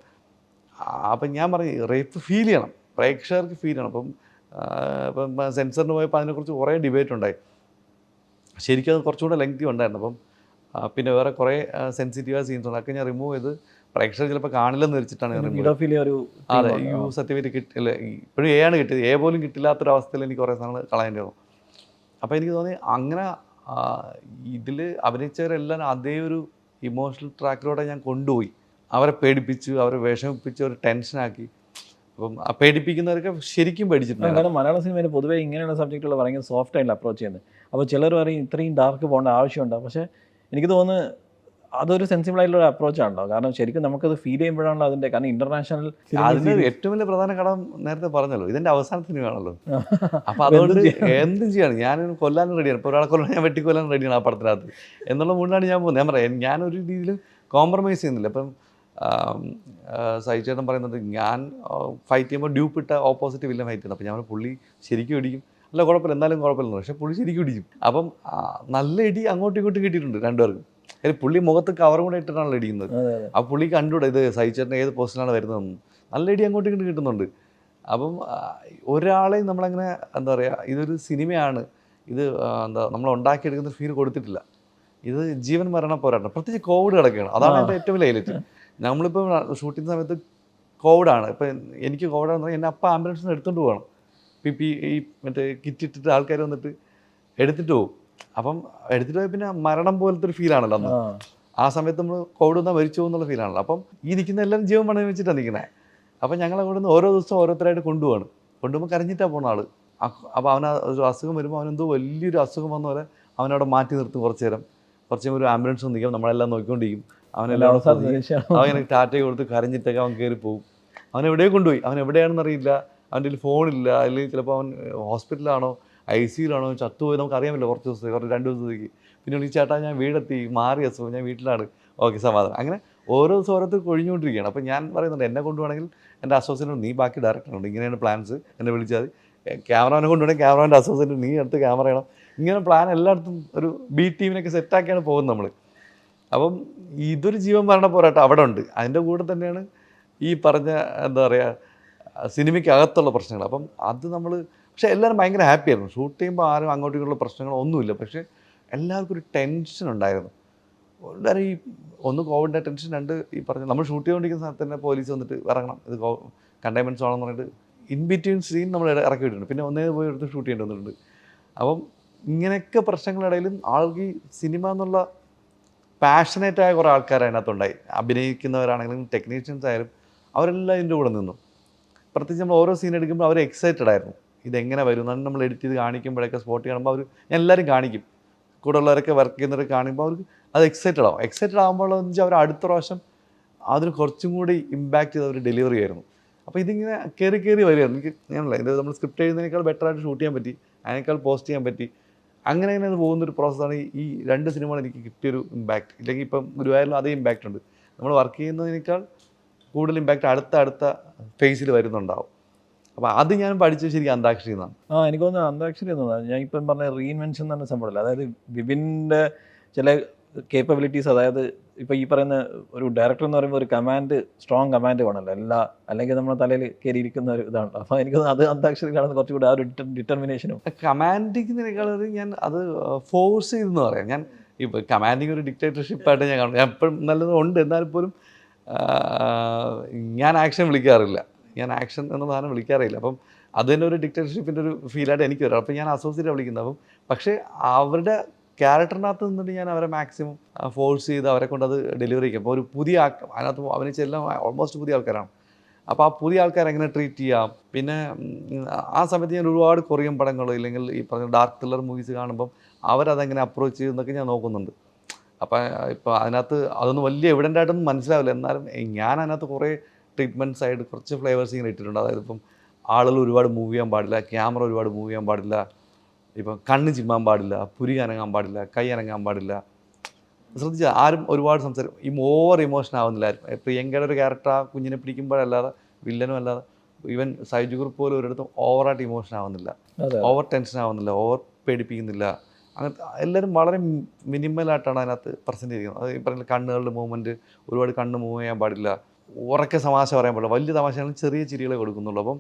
Speaker 4: അപ്പം ഞാൻ പറഞ്ഞു റേപ്പ് ഫീൽ ചെയ്യണം, പ്രേക്ഷകർക്ക് ഫീൽ ചെയ്യണം. ഇപ്പം സെൻസറിന് പോയപ്പോൾ അതിനെക്കുറിച്ച് കുറേ ഡിബേറ്റ് ഉണ്ടായി. ശരിക്കും അത് കുറച്ചുകൂടെ ലെങ്തി ഉണ്ടായിരുന്നു. അപ്പം പിന്നെ വേറെ കുറേ സെൻസിറ്റീവായ സീൻസ് ഉണ്ട്, അതൊക്കെ ഞാൻ റിമൂവ് ചെയ്ത് പ്രേക്ഷകർ ചിലപ്പോൾ കാണില്ലെന്ന് വെച്ചിട്ടാണ് ഞാൻ റിമൂവ്. അതെ, യു സർട്ടിഫിക്കറ്റ് കിട്ടില്ല, ഇപ്പോഴും എ ആണ് കിട്ടിയത്, എ പോലും കിട്ടില്ലാത്തൊരവസ്ഥയിൽ എനിക്ക് കുറേ സാധനങ്ങൾ കളയേണ്ടി വന്നു. അപ്പോൾ എനിക്ക് തോന്നി അങ്ങനെ ഇതിൽ അഭിനയിച്ചവരെല്ലാം അതേ ഒരു ഇമോഷണൽ ട്രാക്കിലൂടെ ഞാൻ കൊണ്ടുപോയി. അവരെ പേടിപ്പിച്ചു, അവരെ വിഷമിപ്പിച്ച്, ഒരു ടെൻഷനാക്കി. അപ്പം ആ പേടിപ്പിക്കുന്നവരൊക്കെ ശരിക്കും പേടിച്ചിട്ടുണ്ട്.
Speaker 3: കാരണം മലയാള സിനിമയിൽ പൊതുവേ ഇങ്ങനെയുള്ള സബ്ജക്റ്റുകൾ ഭയങ്കര സോഫ്റ്റ് ആയിട്ട് അപ്രോച്ച് ചെയ്യുന്നത്. അപ്പോൾ ചിലർ പറയും ഇത്രയും ഡാർക്ക് പോകേണ്ട ആവശ്യമുണ്ടോ, പക്ഷേ എനിക്ക് തോന്നുന്നു അതൊരു സെൻസിബിൾ ആയിട്ടുള്ള അപ്രോച്ചാണല്ലോ. കാരണം ശരിക്കും നമുക്കത് ഫീൽ ചെയ്യുമ്പോഴാണല്ലോ അതിൻ്റെ, കാരണം ഇന്റർനാഷണൽ
Speaker 4: അതിന് ഏറ്റവും വലിയ പ്രധാന ഘടകം നേരത്തെ പറഞ്ഞല്ലോ, ഇതിൻ്റെ അവസാന സിനിമയാണല്ലോ. അപ്പോൾ അതുകൊണ്ട് എന്തും ചെയ്യാണ്, ഞാൻ കൊല്ലാനും റെഡിയാണ്. ഇപ്പോൾ ഒരാളെ കൊല്ലാൻ ഞാൻ വെട്ടിക്കൊല്ലാനും റെഡിയാണ് ആ പടത്തിനകത്ത് എന്നുള്ള മൂന്നാണ് ഞാൻ പോകുന്നത്. ഞാൻ പറയാം ഞാനൊരു രീതിയിലും കോംപ്രമൈസ് ചെയ്യുന്നില്ല. ഇപ്പം സഹിച്ചേട്ടൻ പറയുന്നത് ഞാൻ ഫൈറ്റ് ചെയ്യുമ്പോൾ ഡ്യൂപ്പ് ഇട്ട ഓപ്പോസിറ്റ് വില്ലൻ ഫൈറ്റ് ചെയ്യുന്നത്. അപ്പോൾ ഞാൻ പുള്ളി ശരിക്കും ഇടിക്കും, അല്ല കുഴപ്പമില്ല എന്നാലും കുഴപ്പമില്ലെന്ന്, പക്ഷേ പുള്ളി ശരിക്കും ഇടിക്കും. അപ്പം നല്ല ഇടി അങ്ങോട്ടും ഇങ്ങോട്ടും കിട്ടിയിട്ടുണ്ട് രണ്ടുപേർക്കും. പുള്ളി മുഖത്ത് കവറും കൂടെ ഇട്ടിട്ടാണല്ലോ ഇടിക്കുന്നത്. ആ പുള്ളി കണ്ടുകൂടെ ഇത് സഹിച്ചേട്ടൻ ഏത് പൊസിഷനാണ് വരുന്നതെന്ന്. നല്ല ഇടി അങ്ങോട്ടും ഇങ്ങോട്ടും കിട്ടുന്നുണ്ട്. അപ്പം ഒരാളെയും നമ്മളങ്ങനെ എന്താ പറയുക, ഇതൊരു സിനിമയാണ്, ഇത് എന്താ നമ്മൾ ഉണ്ടാക്കിയെടുക്കുന്ന ഫീൽ കൊടുത്തിട്ടില്ല. ഇത് ജീവൻ മരണ പോരാട്ടം. പ്രത്യേകിച്ച് കോവിഡ് കിടക്കുകയാണ്, അതാണ് എൻ്റെ ഏറ്റവും വലിയ ഹൈലൈറ്റ്. നമ്മളിപ്പോൾ ഷൂട്ടിംഗ് സമയത്ത് കോവിഡാണ്. ഇപ്പം എനിക്ക് കോവിഡാണെന്ന് പറഞ്ഞാൽ എന്നെ അപ്പം ആംബുലൻസിൽ നിന്ന് എടുത്തുകൊണ്ട് പോകണം. ഈ മറ്റേ കിറ്റിട്ടിട്ട് ആൾക്കാർ വന്നിട്ട് എടുത്തിട്ട് പോകും. അപ്പം എടുത്തിട്ട് പോയി പിന്നെ മരണം പോലത്തെ ഒരു ഫീലാണല്ലോ അന്ന്. ആ സമയത്ത് നമ്മൾ കോവിഡ് വന്നാൽ മരിച്ചു പോകുന്നുള്ള ഫീലാണല്ലോ. അപ്പം ഈ നിൽക്കുന്ന എല്ലാം ജീവൻ പണയം വെച്ചിട്ടാണ് നിൽക്കുന്നത്. അപ്പം ഞങ്ങൾ അവിടെ നിന്ന് ഓരോ ദിവസം ഓരോരുത്തരായിട്ട് കൊണ്ടുപോകുമ്പോൾ കരഞ്ഞിട്ടാണ് പോകുന്ന ആൾ. അപ്പോൾ അവന് ഒരു അസുഖം വരുമ്പോൾ അവനെന്തോ വലിയൊരു അസുഖം വന്ന പോലെ അവനവിടെ മാറ്റി നിർത്തും കുറച്ച് നേരം ഒരു ആംബുലൻസ് നിൽക്കും, നമ്മളെല്ലാം നോക്കിക്കൊണ്ടിരിക്കും. അവനെല്ലാം അവനെ ടാറ്റ കൊടുത്ത് കരഞ്ഞിട്ടൊക്കെ അവൻ കയറി പോകും. അവൻ എവിടെയോ കൊണ്ടുപോയി, അവൻ എവിടെയാണെന്ന് അറിയില്ല, അവൻ്റെ കയ്യിൽ ഫോണില്ല, അല്ലെങ്കിൽ ചിലപ്പോൾ അവൻ ഹോസ്പിറ്റലാണോ ICUലാണോ ചത്തുപോയി നമുക്കറിയാമല്ലോ. കുറച്ച് ദിവസത്തേക്ക് 2 ദിവസത്തേക്ക് പിന്നെ ഈ ചേട്ടാ ഞാൻ വീടെത്തി, മാറി അസുഖം, ഞാൻ വീട്ടിലാണ്, ഓക്കെ സമാധാനം. അങ്ങനെ ഓരോ ദിവസം ഓരോരുത്തർ കൊഴിഞ്ഞുകൊണ്ടിരിക്കുകയാണ്. അപ്പോൾ ഞാൻ പറയുന്നുണ്ട് എന്നെ കൊണ്ടുപോകണമെങ്കിൽ എൻ്റെ അസോസിയേറ്റ് നീ ബാക്കി ഡയറക്ടറുണ്ട്, ഇങ്ങനെയാണ് പ്ലാൻസ്, എന്നെ വിളിച്ചാൽ ക്യാമറാനെ കൊണ്ടുപോകണമെങ്കിൽ ക്യാമറാൻ്റെ അസോസിയേറ്റ് നീ അടുത്ത് ക്യാമറ ചെയ്യണം. ഇങ്ങനെ പ്ലാൻ എല്ലായിടത്തും ഒരു ബി ടീമിനൊക്കെ സെറ്റാക്കിയാണ് പോകുന്നത് നമ്മൾ. അപ്പം ഇതൊരു ജീവൻ മരണ പോരാട്ടം അവിടെ ഉണ്ട്. അതിൻ്റെ കൂടെ തന്നെയാണ് ഈ പറഞ്ഞ എന്താ പറയുക സിനിമയ്ക്കകത്തുള്ള പ്രശ്നങ്ങൾ. അപ്പം അത് നമ്മൾ പക്ഷേ എല്ലാവരും ഭയങ്കര ഹാപ്പിയായിരുന്നു. ഷൂട്ട് ചെയ്യുമ്പോൾ ആരും അങ്ങോട്ടും ഇങ്ങോട്ടുള്ള പ്രശ്നങ്ങളൊന്നുമില്ല. പക്ഷേ എല്ലാവർക്കും ഒരു ടെൻഷൻ ഉണ്ടായിരുന്നു. എല്ലാവരും ഈ ഒന്ന് കോവിഡിൻ്റെ ടെൻഷൻ, 2 ഈ പറഞ്ഞ നമ്മൾ ഷൂട്ട് ചെയ്തുകൊണ്ടിരിക്കുന്ന സ്ഥലത്ത് തന്നെ പോലീസ് വന്നിട്ട് ഇറങ്ങണം, ഇത് കണ്ടെയ്ൻമെൻറ്റ്സ് ആണെന്ന് പറഞ്ഞിട്ട് ഇൻ ബിറ്റ്വീൻ സീൻ നമ്മൾ ഇറക്കി വിട്ടിട്ടുണ്ട്. പിന്നെ ഒന്നേ പോയി എടുത്ത് ഷൂട്ട് ചെയ്യേണ്ടി വന്നിട്ടുണ്ട്. അപ്പം ഇങ്ങനെയൊക്കെ പ്രശ്നങ്ങളിടയിലും ആൾക്ക് ഈ സിനിമ എന്നുള്ള പാഷനേറ്റായ കുറേ ആൾക്കാർ അതിനകത്തുണ്ടായി. അഭിനയിക്കുന്നവരാണെങ്കിലും ടെക്നീഷ്യൻസ് ആയാലും അവരെല്ലാം ഇതിൻ്റെ കൂടെ നിന്നു. പ്രത്യേകിച്ച് നമ്മൾ ഓരോ സീൻ എടുക്കുമ്പോൾ അവർ എക്സൈറ്റഡ് ആയിരുന്നു, ഇതെങ്ങനെ വരും എന്നാണ്. നമ്മൾ എഡിറ്റ് ചെയ്ത് കാണിക്കുമ്പോഴൊക്കെ സ്പോട്ട് കാണുമ്പോൾ അവർ ഞാൻ എല്ലാവരും കാണിക്കും, കൂടെ ഉള്ളവരൊക്കെ വർക്ക് ചെയ്യുന്നവരൊക്കെ കാണുമ്പോൾ അവർക്ക് അത് എക്സൈറ്റഡ് ആവും. എക്സൈറ്റഡ് ആകുമ്പോൾ എന്ന് വെച്ചാൽ അവർ അടുത്ത പ്രാവശ്യം അതിന് കുറച്ചും കൂടി ഇമ്പാക്റ്റ് ചെയ്ത് അവർ ഡെലിവറി ആയിരുന്നു. അപ്പോൾ ഇതിങ്ങനെ കയറി വരികയായിരുന്നു. എനിക്ക് ഞാനല്ല ഇത് നമ്മൾ സ്ക്രിപ്റ്റ് ചെയ്യുന്നതിനേക്കാൾ ബെറ്ററായിട്ട് ഷൂട്ട് ചെയ്യാൻ പറ്റി, അതിനേക്കാൾ പോസ്റ്റ് ചെയ്യാൻ പറ്റി. അങ്ങനെ അത് പോകുന്നൊരു പ്രോസസ്സാണ് ഈ 2 സിനിമകൾ എനിക്ക് കിട്ടിയൊരു ഇമ്പാക്റ്റ്. ഇല്ലെങ്കിൽ ഇപ്പം ഗുരുവായൂരിലും അതേ ഇമ്പാക്റ്റ് ഉണ്ട്. നമ്മൾ വർക്ക് ചെയ്യുന്നതിനേക്കാൾ കൂടുതൽ ഇമ്പാക്റ്റ് അടുത്ത ഫേസിൽ വരുന്നുണ്ടാവും. അപ്പോൾ അത് ഞാൻ പഠിച്ചത് ശരിക്കും അന്താക്ഷരി എന്നാണ്.
Speaker 3: എനിക്ക് തോന്നുന്നത് അന്താക്ഷരി എന്നതാണ് ഞാൻ ഇപ്പം പറഞ്ഞ റീഇൻവെൻഷൻ എന്ന് പറഞ്ഞ സംഭവമില്ല. അതായത് വിപിൻ്റെ ചില കേപ്പബിലിറ്റീസ്, അതായത് ഇപ്പോൾ ഈ പറയുന്ന ഒരു ഡയറക്ടർ എന്ന് പറയുമ്പോൾ ഒരു സ്ട്രോങ് കമാൻഡ് വേണമല്ലോ അല്ലെങ്കിൽ നമ്മുടെ തലയിൽ കയറിയിരിക്കുന്ന ഒരു ഇതാണ്. അപ്പോൾ എനിക്ക് അത് അന്താക്ഷരി കാണുന്നത് കുറച്ചുകൂടി ആ ഒരു ഡിറ്റർമിനേഷനും.
Speaker 4: കമാൻഡിങ്ങിനേക്കാൾ ഞാൻ അത് ഫോഴ്സ് ചെയ്തെന്ന് പറയാം. ഞാൻ ഇപ്പോൾ കമാൻഡിങ് ഒരു ഡിക്റ്റേറ്റർഷിപ്പായിട്ട് ഞാൻ കാണും. ഞാൻ എപ്പോഴും നല്ലതുണ്ട്, എന്നാൽ പോലും ഞാൻ ആക്ഷൻ വിളിക്കാറില്ല, ഞാൻ ആക്ഷൻ എന്ന സാധനം വിളിക്കാറില്ല. അപ്പം അത് തന്നെ ഒരു ഡിക്റ്റേറ്റർഷിപ്പിൻ്റെ ഒരു ഫീലായിട്ട് എനിക്ക് വരാം. അപ്പം ഞാൻ അസോസിയേറ്റ് വിളിക്കുന്നത്. അപ്പം പക്ഷേ അവരുടെ ക്യാരക്ടറിനകത്ത് നിന്നിട്ട് ഞാൻ അവരെ മാക്സിമം ഫോഴ്സ് ചെയ്ത് അവരെ കൊണ്ട് അത് ഡെലിവറി ചെയ്യും. അപ്പോൾ ഒരു പുതിയ ആക്ടർ അതിനകത്ത് അഭിനയിച്ചെല്ലാം ഓൾമോസ്റ്റ് പുതിയ ആൾക്കാരാണ്. അപ്പോൾ ആ പുതിയ ആൾക്കാരെ എങ്ങനെ ട്രീറ്റ് ചെയ്യാം. പിന്നെ ആ സമയത്ത് ഞാൻ ഒരുപാട് കൊറിയൻ പടങ്ങൾ ഇല്ലെങ്കിൽ ഈ പറഞ്ഞ ഡാർക്ക് ത്രില്ലർ മൂവീസ് കാണുമ്പം അവരതെങ്ങനെ അപ്രോച്ച് ചെയ്യുന്നതൊക്കെ ഞാൻ നോക്കുന്നുണ്ട്. അപ്പം ഇപ്പോൾ അതിനകത്ത് അതൊന്നും വലിയ എവിഡൻ്റ് ആയിട്ടൊന്നും മനസ്സിലാവില്ല. എന്നാലും ഞാൻ അതിനകത്ത് കുറേ ട്രീറ്റ്മെൻറ്റ്സ് ആയിട്ട് കുറച്ച് ഫ്ലേവേഴ്സ് ഇങ്ങനെ ഇട്ടിട്ടുണ്ട്. അതായത് ഇപ്പം ആളുകൾ ഒരുപാട് മൂവ് ചെയ്യാൻ പാടില്ല, ക്യാമറ ഒരുപാട് മൂവ് ചെയ്യാൻ പാടില്ല, ഇപ്പം കണ്ണ് ചിമ്മാൻ പാടില്ല, പുരി അനങ്ങാൻ പാടില്ല, കൈ അനങ്ങാൻ പാടില്ല. ശ്രദ്ധിച്ചാൽ ആരും ഒരുപാട് സംസാരം ഓവർ ഇമോഷൻ ആവുന്നില്ല ആരും. പ്രിയങ്കയുടെ ഒരു ക്യാരക്ടർ ആ കുഞ്ഞിനെ പിടിക്കുമ്പോഴല്ലാതെ വില്ലനും അല്ലാതെ ഈവൻ സൈജു ഗ്രൂപ്പ് പോലും ഒരിടത്തും ഓവറായിട്ട് ഇമോഷൻ ആവുന്നില്ല, ഓവർ ടെൻഷൻ ആവുന്നില്ല, ഓവർ പേടിപ്പിക്കുന്നില്ല. അങ്ങനത്തെ എല്ലാവരും വളരെ മിനിമലായിട്ടാണ് അതിനകത്ത് പ്രസൻറ്റ് ചെയ്തിരിക്കുന്നത്. അത് ഈ പറഞ്ഞ കണ്ണുകളുടെ മൂവ്മെൻറ്റ്, ഒരുപാട് കണ്ണ് മൂവ് ചെയ്യാൻ പാടില്ല, ഉറക്കെ തമാശ പറയാൻ പാടില്ല, വലിയ തമാശയാണ് ചെറിയ ചിരികളെ കൊടുക്കുന്നുള്ളൂ. അപ്പം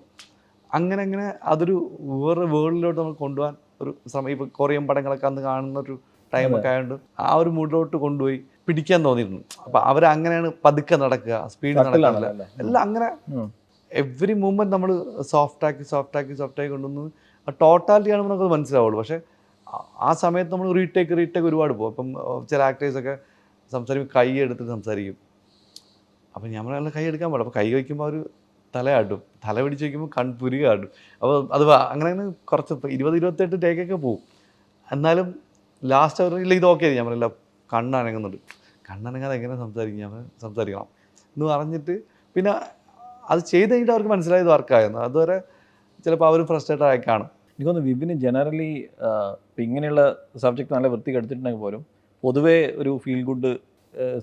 Speaker 4: അങ്ങനെ അതൊരു വേറെ വേൾഡിലോട്ട് നമുക്ക് കൊണ്ടുപോകാൻ ഒരു സമയം. ഇപ്പോൾ കൊറിയൻ പടങ്ങളൊക്കെ അന്ന് കാണുന്ന ഒരു ടൈമൊക്കെ ആയതുകൊണ്ട് ആ ഒരു മൂഡിലോട്ട് കൊണ്ടുപോയി പിടിക്കാൻ തോന്നിയിരുന്നു. അപ്പം അവരങ്ങനെയാണ് പതുക്കെ നടക്കുക, സ്പീഡ് നടക്കില്ല, എല്ലാം അങ്ങനെ എവറി മൂവ്മെൻറ്റ് നമ്മൾ സോഫ്റ്റാക്കി കൊണ്ടുവന്ന് ആ ടോട്ടാലിറ്റി ആണെന്ന് നമുക്കത് മനസ്സിലാവുള്ളൂ. പക്ഷേ ആ സമയത്ത് നമ്മൾ റീടേക്ക് ഒരുപാട് പോകും. അപ്പം ചില ആക്ടേഴ്സൊക്കെ സംസാരിക്കും, കൈ എടുത്തിട്ട് സംസാരിക്കും. അപ്പം നമ്മൾ കൈ എടുക്കാൻ പാടില്ല. അപ്പോൾ കൈ വയ്ക്കുമ്പോൾ അവർ തലയാട്ടും, തല പിടിച്ച് വയ്ക്കുമ്പോൾ കൺപുരി കാട്ടും. അപ്പോൾ അത് അങ്ങനെ കുറച്ച് 20-28 ടേക്കൊക്കെ പോകും. എന്നാലും ലാസ്റ്റ് അവരില്ല ഇത് ഓക്കെ ഞാൻ പറയില്ല, കണ്ണനങ്ങുന്നുണ്ട്, കണ്ണനങ്ങാതെ എങ്ങനെ സംസാരിക്കും, ഞാൻ സംസാരിക്കണം എന്ന് പറഞ്ഞിട്ട് പിന്നെ അത് ചെയ്ത് കഴിഞ്ഞിട്ട് അവർക്ക് മനസ്സിലായത് വർക്കായിരുന്നു. അതുവരെ ചിലപ്പോൾ അവർ ഫ്രസ്ട്രേറ്റഡ് ആയി കാണും.
Speaker 3: എനിക്കൊന്ന് വിപിന് ജനറലി ഇപ്പം ഇങ്ങനെയുള്ള സബ്ജക്റ്റ് നല്ല വൃത്തിക്ക് എടുത്തിട്ടുണ്ടെങ്കിൽ പോലും പൊതുവേ ഒരു ഫീൽ ഗുഡ്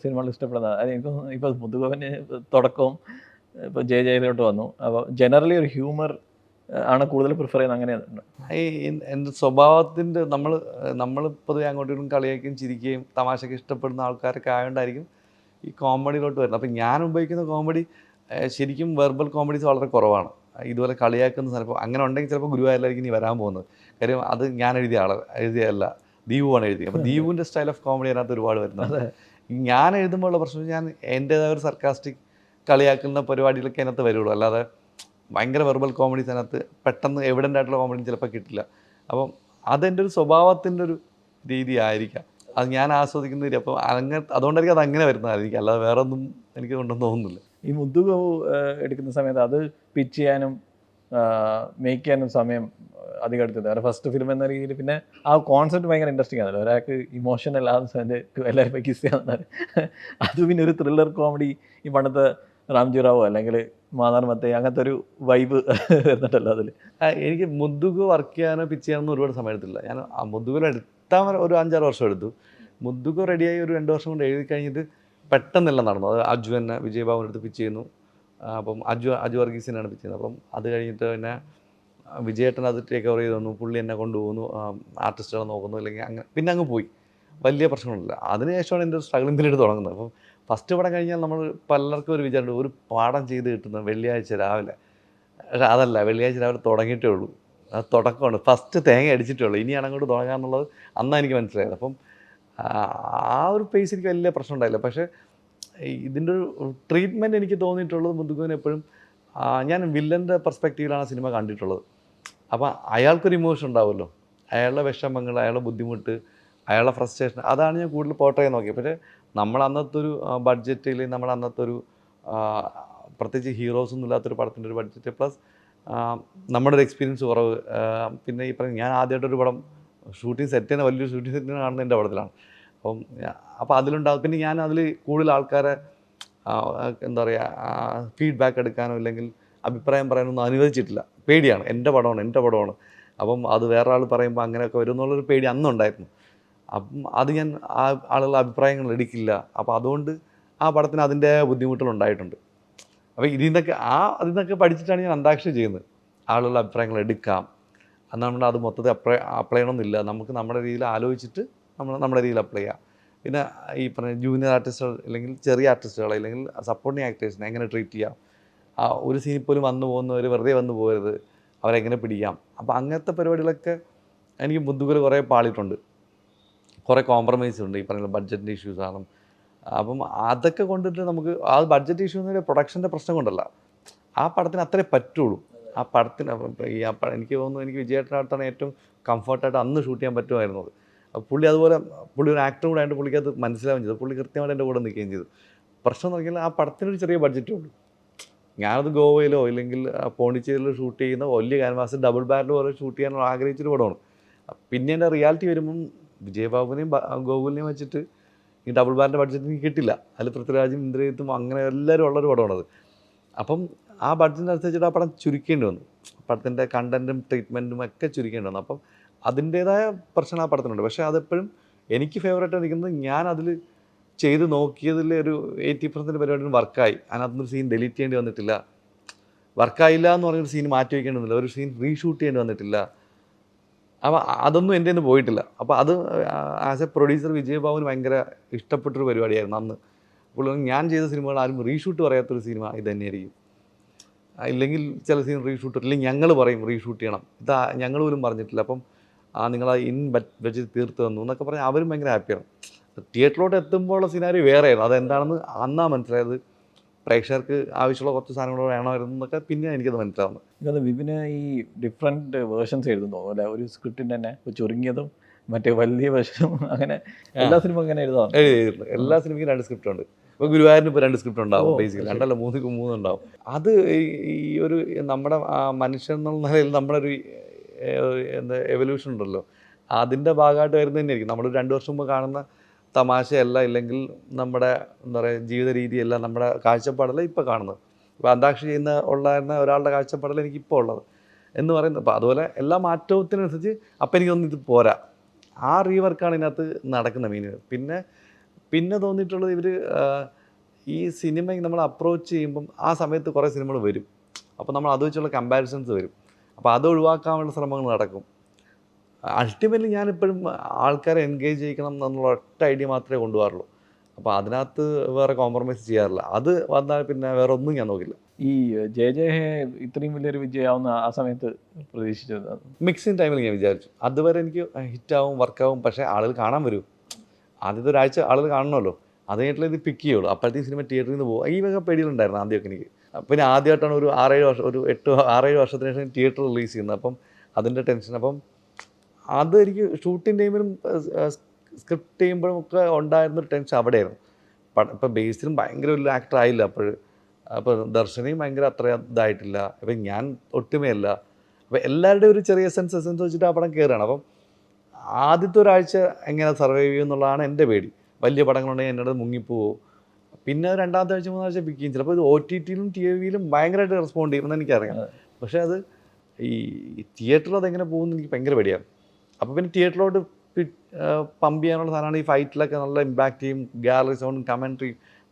Speaker 3: സിനിമകൾ ഇഷ്ടപ്പെടുന്ന, അതായത് എനിക്ക് ഇപ്പോൾ മുതുകവന് തുടക്കവും ഇപ്പോൾ ജയിലോട്ട് വന്നു. അപ്പോൾ ജനറലി ഒരു ഹ്യൂമർ ആണ് കൂടുതൽ പ്രിഫർ ചെയ്യുന്നത്, അങ്ങനെയാണ്
Speaker 4: എൻ്റെ സ്വഭാവത്തിൻ്റെ നമ്മൾ പൊതുവെ അങ്ങോട്ടും കളിയാക്കുകയും ചിരിക്കുകയും തമാശയ്ക്ക് ഇഷ്ടപ്പെടുന്ന ആൾക്കാരൊക്കെ ആയതുകൊണ്ടായിരിക്കും ഈ കോമഡിയിലോട്ട് വരുന്നത്. അപ്പം ഞാൻ ഉപയോഗിക്കുന്ന കോമഡി ശരിക്കും വെർബൽ കോമഡീസ് വളരെ കുറവാണ്. ഇതുപോലെ കളിയാക്കുന്ന സാധനം അങ്ങനെ ഉണ്ടെങ്കിൽ ചിലപ്പോൾ ഗുരുവായൂരിലായിരിക്കും ഇനി വരാൻ പോകുന്നത്. കാര്യം അത് ഞാൻ എഴുതിയതല്ല, ദീപുവാണ് എഴുതിയത്. അപ്പോൾ ദീപുവിൻ്റെ സ്റ്റൈൽ ഓഫ് കോമഡി അതിനകത്ത് ഒരുപാട് വരുന്നത്. ഞാൻ എഴുതുമ്പോഴുള്ള പ്രശ്നം ഞാൻ എൻ്റേതായ ഒരു സർക്കാസ്റ്റിക് കളിയാക്കുന്ന പരിപാടികളൊക്കെ അതിനകത്ത് വരുള്ളൂ. അല്ലാതെ ഭയങ്കര വെർബൽ കോമഡീസ് അതിനകത്ത് പെട്ടെന്ന് എവിഡൻ്റ് ആയിട്ടുള്ള കോമഡി ചിലപ്പോൾ കിട്ടില്ല. അപ്പം അതെൻ്റെ ഒരു സ്വഭാവത്തിൻ്റെ ഒരു രീതി ആയിരിക്കാം, അത് ഞാൻ ആസ്വദിക്കുന്ന രീതി. അപ്പോൾ അതുകൊണ്ടായിരിക്കും അത് അങ്ങനെ വരുന്നതായിരിക്കും, അല്ലാതെ വേറെ ഒന്നും എനിക്ക് കൊണ്ടൊന്നും തോന്നുന്നില്ല.
Speaker 3: ഈ മുതുക എടുക്കുന്ന സമയത്ത് അത് പിച്ച് ചെയ്യാനും മേക്ക് ചെയ്യാനും സമയം അധികം എടുത്തത് അവരുടെ ഫസ്റ്റ് ഫിലിം എന്ന രീതിയിൽ. പിന്നെ ആ കോൺസെപ്റ്റ് ഭയങ്കര ഇൻട്രസ്റ്റിംഗ് ആണല്ലോ, ഒരാൾക്ക് ഇമോഷണൽ ആകുന്ന സമയത്ത് എല്ലാവരും പോയി കിസ് ചെയ്യാൻ. അത് പിന്നെ ഒരു ത്രില്ലർ കോമഡി ഈ പണ്ടത്തെ റാംജി റാവോ അല്ലെങ്കിൽ മാതാർ മത്തേ അങ്ങനത്തെ ഒരു വൈബ് വരുന്നുണ്ടല്ലോ അതിൽ.
Speaker 4: എനിക്ക് മുതുക വർക്ക് ചെയ്യാനോ പിച്ച് ചെയ്യാനൊന്നും ഒരുപാട് സമയം എടുത്തില്ല. ഞാൻ ആ മുതുകയിൽ എടുത്താൽ ഒരു 5-6 വർഷം എടുത്തു. മുതുക റെഡിയായി ഒരു 2 വർഷം കൊണ്ട് എഴുതി കഴിഞ്ഞിട്ട് പെട്ടെന്നെല്ലാം നടന്നു. അത് അജു തന്നെ വിജയബാബുവിൻ്റെ അടുത്ത് പിച്ച് ചെയ്യുന്നു. അപ്പം അജു വർഗീസിനാണ് പിച്ച് ചെയ്യുന്നത്. അപ്പം അത് കഴിഞ്ഞിട്ട് പിന്നെ വിജയേട്ടൻ അത് ടേക്ക് ഓവർ ചെയ്ത് തന്നു. പുള്ളി എന്നെ കൊണ്ടുപോകുന്നു, ആർട്ടിസ്റ്റുകളെ നോക്കുന്നു, അല്ലെങ്കിൽ അങ്ങനെ പിന്നെ അങ്ങ് പോയി, വലിയ പ്രശ്നങ്ങളില്ല. അതിനുശേഷമാണ് എൻ്റെ സ്ട്രഗിളിംഗ് പീരീഡ് തുടങ്ങുന്നത്. അപ്പം ഫസ്റ്റ് പടം കഴിഞ്ഞാൽ നമ്മൾ പലർക്കും ഒരു വിചാരമുണ്ട് ഒരു പാഠം ചെയ്ത് കിട്ടുന്നത് വെള്ളിയാഴ്ച രാവിലെ. പക്ഷേ അതല്ല, വെള്ളിയാഴ്ച രാവിലെ തുടങ്ങിയിട്ടേ ഉള്ളൂ. അത് തുടക്കമാണ്, ഫസ്റ്റ് തേങ്ങ അടിച്ചിട്ടേ ഉള്ളൂ. ഇനിയാണ് അങ്ങോട്ട് തുടങ്ങാമെന്നുള്ളത് അന്നാണ് എനിക്ക് മനസ്സിലായത്. അപ്പം ആ ഒരു പേസ് എനിക്ക് വലിയ പ്രശ്നം ഉണ്ടായില്ല. പക്ഷേ ഇതിൻ്റെ ഒരു ട്രീറ്റ്മെൻറ്റ് എനിക്ക് തോന്നിയിട്ടുള്ളത് മുതുകുവിന് എപ്പോഴും ഞാൻ വില്ലൻ്റെ പെർസ്പെക്റ്റീവിലാണ് സിനിമ കണ്ടിട്ടുള്ളത്. അപ്പോൾ അയാൾക്കൊരു ഇമോഷൻ ഉണ്ടാവുമല്ലോ, അയാളുടെ വിഷമങ്ങൾ, അയാളുടെ ബുദ്ധിമുട്ട്, അയാളുടെ ഫ്രസ്ട്രേഷൻ, അതാണ് ഞാൻ കൂടുതൽ പോർട്രേ നോക്കിയത്. പക്ഷേ നമ്മൾ അന്നത്തെ ഒരു ബഡ്ജറ്റിൽ, നമ്മൾ അന്നത്തെ ഒരു പ്രത്യേകിച്ച് ഹീറോസൊന്നും ഇല്ലാത്തൊരു പടത്തിൻ്റെ ഒരു ബഡ്ജറ്റ് പ്ലസ് നമ്മുടെ ഒരു എക്സ്പീരിയൻസ് കുറവ്. പിന്നെ ഈ പറഞ്ഞ ഞാൻ ആദ്യമായിട്ടൊരു പടം ഷൂട്ടിംഗ് സെറ്റ് തന്നെ വലിയൊരു ഷൂട്ടിംഗ് സെറ്റിന് കാണുന്നത് എൻ്റെ പടത്തിലാണ്. അപ്പോൾ അതിലുണ്ടാകും. പിന്നെ ഞാൻ അതിൽ കൂടുതൽ ആൾക്കാരെ എന്താ പറയുക ഫീഡ്ബാക്ക് എടുക്കാനോ അല്ലെങ്കിൽ അഭിപ്രായം പറയാനൊന്നും അനുവദിച്ചിട്ടില്ല. പേടിയാണ്, എൻ്റെ പടമാണ്. അപ്പം അത് വേറെ ആൾ പറയുമ്പോൾ അങ്ങനെയൊക്കെ വരും എന്നുള്ളൊരു പേടി അന്നുണ്ടായിരുന്നു. അപ്പം അത് ഞാൻ ആ ആളുകളുടെ അഭിപ്രായങ്ങൾ എടുക്കില്ല. അപ്പോൾ അതുകൊണ്ട് ആ പടത്തിന് അതിൻ്റെ ബുദ്ധിമുട്ടുകളുണ്ടായിട്ടുണ്ട്. അപ്പോൾ അതിൽ നിന്നൊക്കെ പഠിച്ചിട്ടാണ് ഞാൻ അന്താക്ഷരി ചെയ്യുന്നത്. ആളുകളുടെ അഭിപ്രായങ്ങൾ എടുക്കാം, നമ്മൾ അത് മൊത്തത്തിൽ അപ്ലൈ ചെയ്യണമെന്നില്ല, നമുക്ക് നമ്മുടെ രീതിയിൽ ആലോചിച്ചിട്ട് നമ്മുടെ രീതിയിൽ അപ്ലൈ ചെയ്യാം. പിന്നെ ഈ പറഞ്ഞ ജൂനിയർ ആർട്ടിസ്റ്റുകൾ അല്ലെങ്കിൽ ചെറിയ ആർട്ടിസ്റ്റുകൾ അല്ലെങ്കിൽ സപ്പോർട്ടിങ് ആക്ടേഴ്സിനെ എങ്ങനെ ട്രീറ്റ് ചെയ്യാം, ഒരു സീനിൽ പോലും വന്നു പോകുന്നവർ വെറുതെ വന്നു പോകരുത്, അവരെങ്ങനെ പിടിക്കാം. അപ്പോൾ അങ്ങനത്തെ പരിപാടികളൊക്കെ എനിക്ക് മുതുകിൽ കുറേ പാളിയിട്ടുണ്ട്, കുറേ കോംപ്രമൈസ് ഉണ്ട്. ഈ പറയുന്ന ബഡ്ജറ്റിൻ്റെ ഇഷ്യൂസ് ആണ്, അപ്പം അതൊക്കെ കൊണ്ടിട്ട് നമുക്ക് ആ ബഡ്ജറ്റ് ഇഷ്യൂ എന്ന് പ്രൊഡക്ഷൻ്റെ പ്രശ്നം കൊണ്ടല്ല, ആ പടത്തിന് അത്രേ പറ്റുള്ളൂ. ആ പടത്തിന് എനിക്ക് തോന്നുന്നു എനിക്ക് വിജയേട്ടനടുത്താണ് ഏറ്റവും കംഫർട്ടായിട്ട് അന്ന് ഷൂട്ട് ചെയ്യാൻ പറ്റുമായിരുന്നത്. പുള്ളി അതുപോലെ പുള്ളി ഒരു ആക്ടറും കൂടെ ആയിട്ട് പുള്ളിക്ക് അത് മനസ്സിലാവുകയും ചെയ്തു. പുള്ളി കൃത്യമായിട്ട് എൻ്റെ കൂടെ നിൽക്കുകയും ചെയ്തു. പ്രശ്നം എന്ന് പറഞ്ഞാൽ ആ പടത്തിനൊരു ചെറിയ ബഡ്ജറ്റേ ഉള്ളൂ. ഞാനത് ഗോവയിലോ ഇല്ലെങ്കിൽ പോണ്ടിച്ചേരിയിലോ ഷൂട്ട് ചെയ്യുന്ന വലിയ ക്യാൻവാസ് ഡബിൾ ബാരൽ പോലെ ഷൂട്ട് ചെയ്യാൻ ആഗ്രഹിച്ചൊരു പടമാണ്. പിന്നെ എൻ്റെ റിയാലിറ്റി വരുമ്പം വിജയബാബുവിനെയും ഗോകുലിനെയും വെച്ചിട്ട് ഈ ഡബിൾ ബാരൻ്റെ ബഡ്ജറ്റ് എനിക്ക് കിട്ടില്ല. അതിൽ പൃഥ്വിരാജും ഇന്ദ്രജിത്തും അങ്ങനെ എല്ലാവരും ഉള്ളൊരു പടമാണത്. അപ്പം ആ ബഡ്ജറ്റിനനുസരിച്ചിട്ട് ആ പടം ചുരുക്കേണ്ടി വന്നു. പടത്തിൻ്റെ കണ്ടൻറ്റും ട്രീറ്റ്മെൻറ്റും ഒക്കെ ചുരുക്കേണ്ടി വന്നു. അപ്പം അതിൻ്റേതായ പ്രശ്നം ആ പടത്തിനുണ്ട്. പക്ഷേ അതെപ്പോഴും എനിക്ക് ഫേവറേറ്റ് നിൽക്കുന്നത് ഞാൻ അതിൽ ചെയ്ത് നോക്കിയതിൽ ഒരു 80% പരിപാടിയും വർക്കായി. അതിനകത്തൊരു സീൻ ഡിലീറ്റ് ചെയ്യേണ്ടി വന്നിട്ടില്ല. വർക്കായില്ല എന്ന് പറഞ്ഞൊരു സീൻ മാറ്റി വയ്ക്കേണ്ടി വന്നില്ല. ഒരു സീൻ റീഷൂട്ട് ചെയ്യേണ്ടി വന്നിട്ടില്ല. അപ്പോൾ അതൊന്നും എൻ്റെ നിന്ന് പോയിട്ടില്ല. അപ്പോൾ അത് ആസ് എ പ്രൊഡ്യൂസർ വിജയബാബുവിന് ഭയങ്കര ഇഷ്ടപ്പെട്ടൊരു പരിപാടിയായിരുന്നു അന്ന്. അപ്പോൾ ഞാൻ ചെയ്ത സിനിമകൾ ആരും റീഷൂട്ട് പറയാത്തൊരു സിനിമ ഇത് തന്നെയായിരിക്കും. ഇല്ലെങ്കിൽ ചില സീൻ റീഷൂട്ട്, ഇല്ലെങ്കിൽ ഞങ്ങൾ പറയും റീഷൂട്ട് ചെയ്യണം, ഇത് ഞങ്ങൾ പോലും പറഞ്ഞിട്ടില്ല. അപ്പം നിങ്ങൾ വെച്ച് തീർത്ത് തന്നു എന്നൊക്കെ പറഞ്ഞാൽ അവരും ഭയങ്കര ഹാപ്പിയാണ്. തിയേറ്ററിലോട്ട് എത്തുമ്പോഴുള്ള സിനാരി വേറെയായിരുന്നു. അതെന്താണെന്ന് അന്നാ മനസ്സിലായത്. പ്രേക്ഷകർക്ക് ആവശ്യമുള്ള കുറച്ച് സാധനങ്ങൾ വേണമായിരുന്നു എന്നൊക്കെ പിന്നെ എനിക്കത് മനസ്സിലാവുന്നത്.
Speaker 3: എനിക്കത് വിപിന് ഈ ഡിഫറെൻറ്റ് വേർഷൻസ് എഴുതുന്നു അല്ലെ, ഒരു സ്ക്രിപ്റ്റിൻ്റെ തന്നെ ചുരുങ്ങിയതും മറ്റേ വലിയ വേർഷനും, അങ്ങനെ എല്ലാ സിനിമ അങ്ങനെ
Speaker 4: എഴുതിയിട്ടുണ്ട്. എല്ലാ സിനിമയ്ക്കും 2 സ്ക്രിപ്റ്റ് ഉണ്ട്. ഇപ്പോൾ ഗുരുവായൂരിന് ഇപ്പോൾ 2 സ്ക്രിപ്റ്റ് ഉണ്ടാവും, ബേസിക്കലി 2 അല്ല 3 ഉണ്ടാവും. അത് ഈ ഒരു നമ്മുടെ മനുഷ്യൻ എന്നുള്ള നിലയിൽ നമ്മുടെ ഒരു എന്താ എവല്യൂഷൻ ഉണ്ടല്ലോ, അതിൻ്റെ ഭാഗമായിട്ട് വരുന്നത് തന്നെയായിരിക്കും. നമ്മൾ 2 വർഷം മുമ്പ് കാണുന്ന തമാശയല്ല, ഇല്ലെങ്കിൽ നമ്മുടെ എന്താ പറയുക ജീവിത രീതിയല്ല, നമ്മുടെ കാഴ്ചപ്പാടല്ല ഇപ്പോൾ കാണുന്നത്. ഇപ്പോൾ അന്താക്ഷരി ഉണ്ടായിരുന്ന ഒരാളുടെ കാഴ്ചപ്പാടല്ല എനിക്കിപ്പോൾ ഉള്ളത് എന്ന് പറയുന്നത്. അപ്പോൾ അതുപോലെ എല്ലാ മാറ്റത്തിനനുസരിച്ച് അപ്പം എനിക്ക് തോന്നുന്നു ഇത് പോരാ. ആ റീവർക്കാണ് ഇതിനകത്ത് നടക്കുന്ന മെയിൻ. പിന്നെ തോന്നിയിട്ടുള്ളത് ഇവർ ഈ സിനിമ നമ്മൾ അപ്രോച്ച് ചെയ്യുമ്പം ആ സമയത്ത് കുറേ സിനിമകൾ വരും. അപ്പോൾ നമ്മൾ അത് വെച്ചുള്ള കമ്പാരിസൺസ് വരും. അപ്പോൾ അത് ഒഴിവാക്കാനുള്ള ശ്രമങ്ങൾ നടക്കും. അൾട്ടിമേറ്റ്ലി ഞാനിപ്പോഴും ആൾക്കാരെ എൻഗേജ് ചെയ്യിക്കണം എന്നുള്ള ഒറ്റ ഐഡിയ മാത്രമേ കൊണ്ടുപോകാറുള്ളൂ. അപ്പോൾ അതിനകത്ത് വേറെ കോംപ്രമൈസ് ചെയ്യാറില്ല. അത് വന്നാൽ പിന്നെ വേറെ ഒന്നും ഞാൻ നോക്കില്ല.
Speaker 3: ഈ ജെ ഇത്രയും വലിയൊരു വിജയമാവുന്ന ആ സമയത്ത് പ്രതീക്ഷിച്ചത്?
Speaker 4: മിക്സിങ് ടൈമിൽ ഞാൻ വിചാരിച്ചു അതുവരെ എനിക്ക് ഹിറ്റാവും വർക്കാവും, പക്ഷേ ആളുകൾ കാണാൻ വരും. ആദ്യത്തെ ഒരാഴ്ച ആളുകൾ കാണണമല്ലോ, അത് കഴിഞ്ഞിട്ടുള്ള ഇത് പിക്ക് ചെയ്യുള്ളൂ. അപ്പോഴത്തേക്കും സിനിമ തിയേറ്ററിൽ നിന്ന് പോകും. ഈ വക പേടികളുണ്ടായിരുന്നു ആദ്യമൊക്കെ എനിക്ക്. പിന്നെ ആദ്യമായിട്ടാണ് ഒരു 8-6 വർഷത്തിന് ശേഷം തിയേറ്റർ റിലീസ് ചെയ്യുന്നത്. അപ്പം അതിൻ്റെ ടെൻഷൻ. അപ്പം അത് എനിക്ക് ഷൂട്ടിംഗ് ടൈമിലും സ്ക്രിപ്റ്റ് ചെയ്യുമ്പോഴും ഒക്കെ ഉണ്ടായിരുന്നൊരു ടെൻഷൻ അവിടെയായിരുന്നു. ഇപ്പോൾ ബേസിലും ഭയങ്കര ഒരു ആക്ടർ ആയില്ല അപ്പോൾ ദർശനയും ഭയങ്കര അത്ര ഇതായിട്ടില്ല. അപ്പം ഞാൻ ഒട്ടുമേയല്ല. അപ്പോൾ എല്ലാവരുടെയും ഒരു ചെറിയ സെൻസ് വെച്ചിട്ട് ആ പടം കയറുകയാണ്. അപ്പം ആദ്യത്തെ ഒരാഴ്ച എങ്ങനെ സർവൈവ് ചെയ്യും എന്നുള്ളതാണ് എൻ്റെ പേടി. വലിയ പടങ്ങളുണ്ടെങ്കിൽ എന്നോട് മുങ്ങിപ്പോവോ. പിന്നെ 2ാമത്തെ ആഴ്ച 3ാമത്തെ പിക്ക് ചെയ്യും. ചിലപ്പോൾ ഇത് OTT-ലും TV-ലും ഭയങ്കരമായിട്ട് റെസ്പോണ്ട് ചെയ്യുമെന്ന് എനിക്കറിയാം. പക്ഷേ അത് ഈ തിയേറ്ററിൽ അതെങ്ങനെ പോകുമെന്ന് എനിക്ക് ഭയങ്കര പേടിയാണ്. അപ്പോൾ പിന്നെ തിയേറ്ററിലോട്ട് പമ്പ് ചെയ്യാനുള്ള സാധനമാണ് ഈ ഫൈറ്റിലൊക്കെ നല്ല ഇമ്പാക്റ്റ് ചെയ്യും. ഗാലറി സൗണ്ടും കമൻട്രി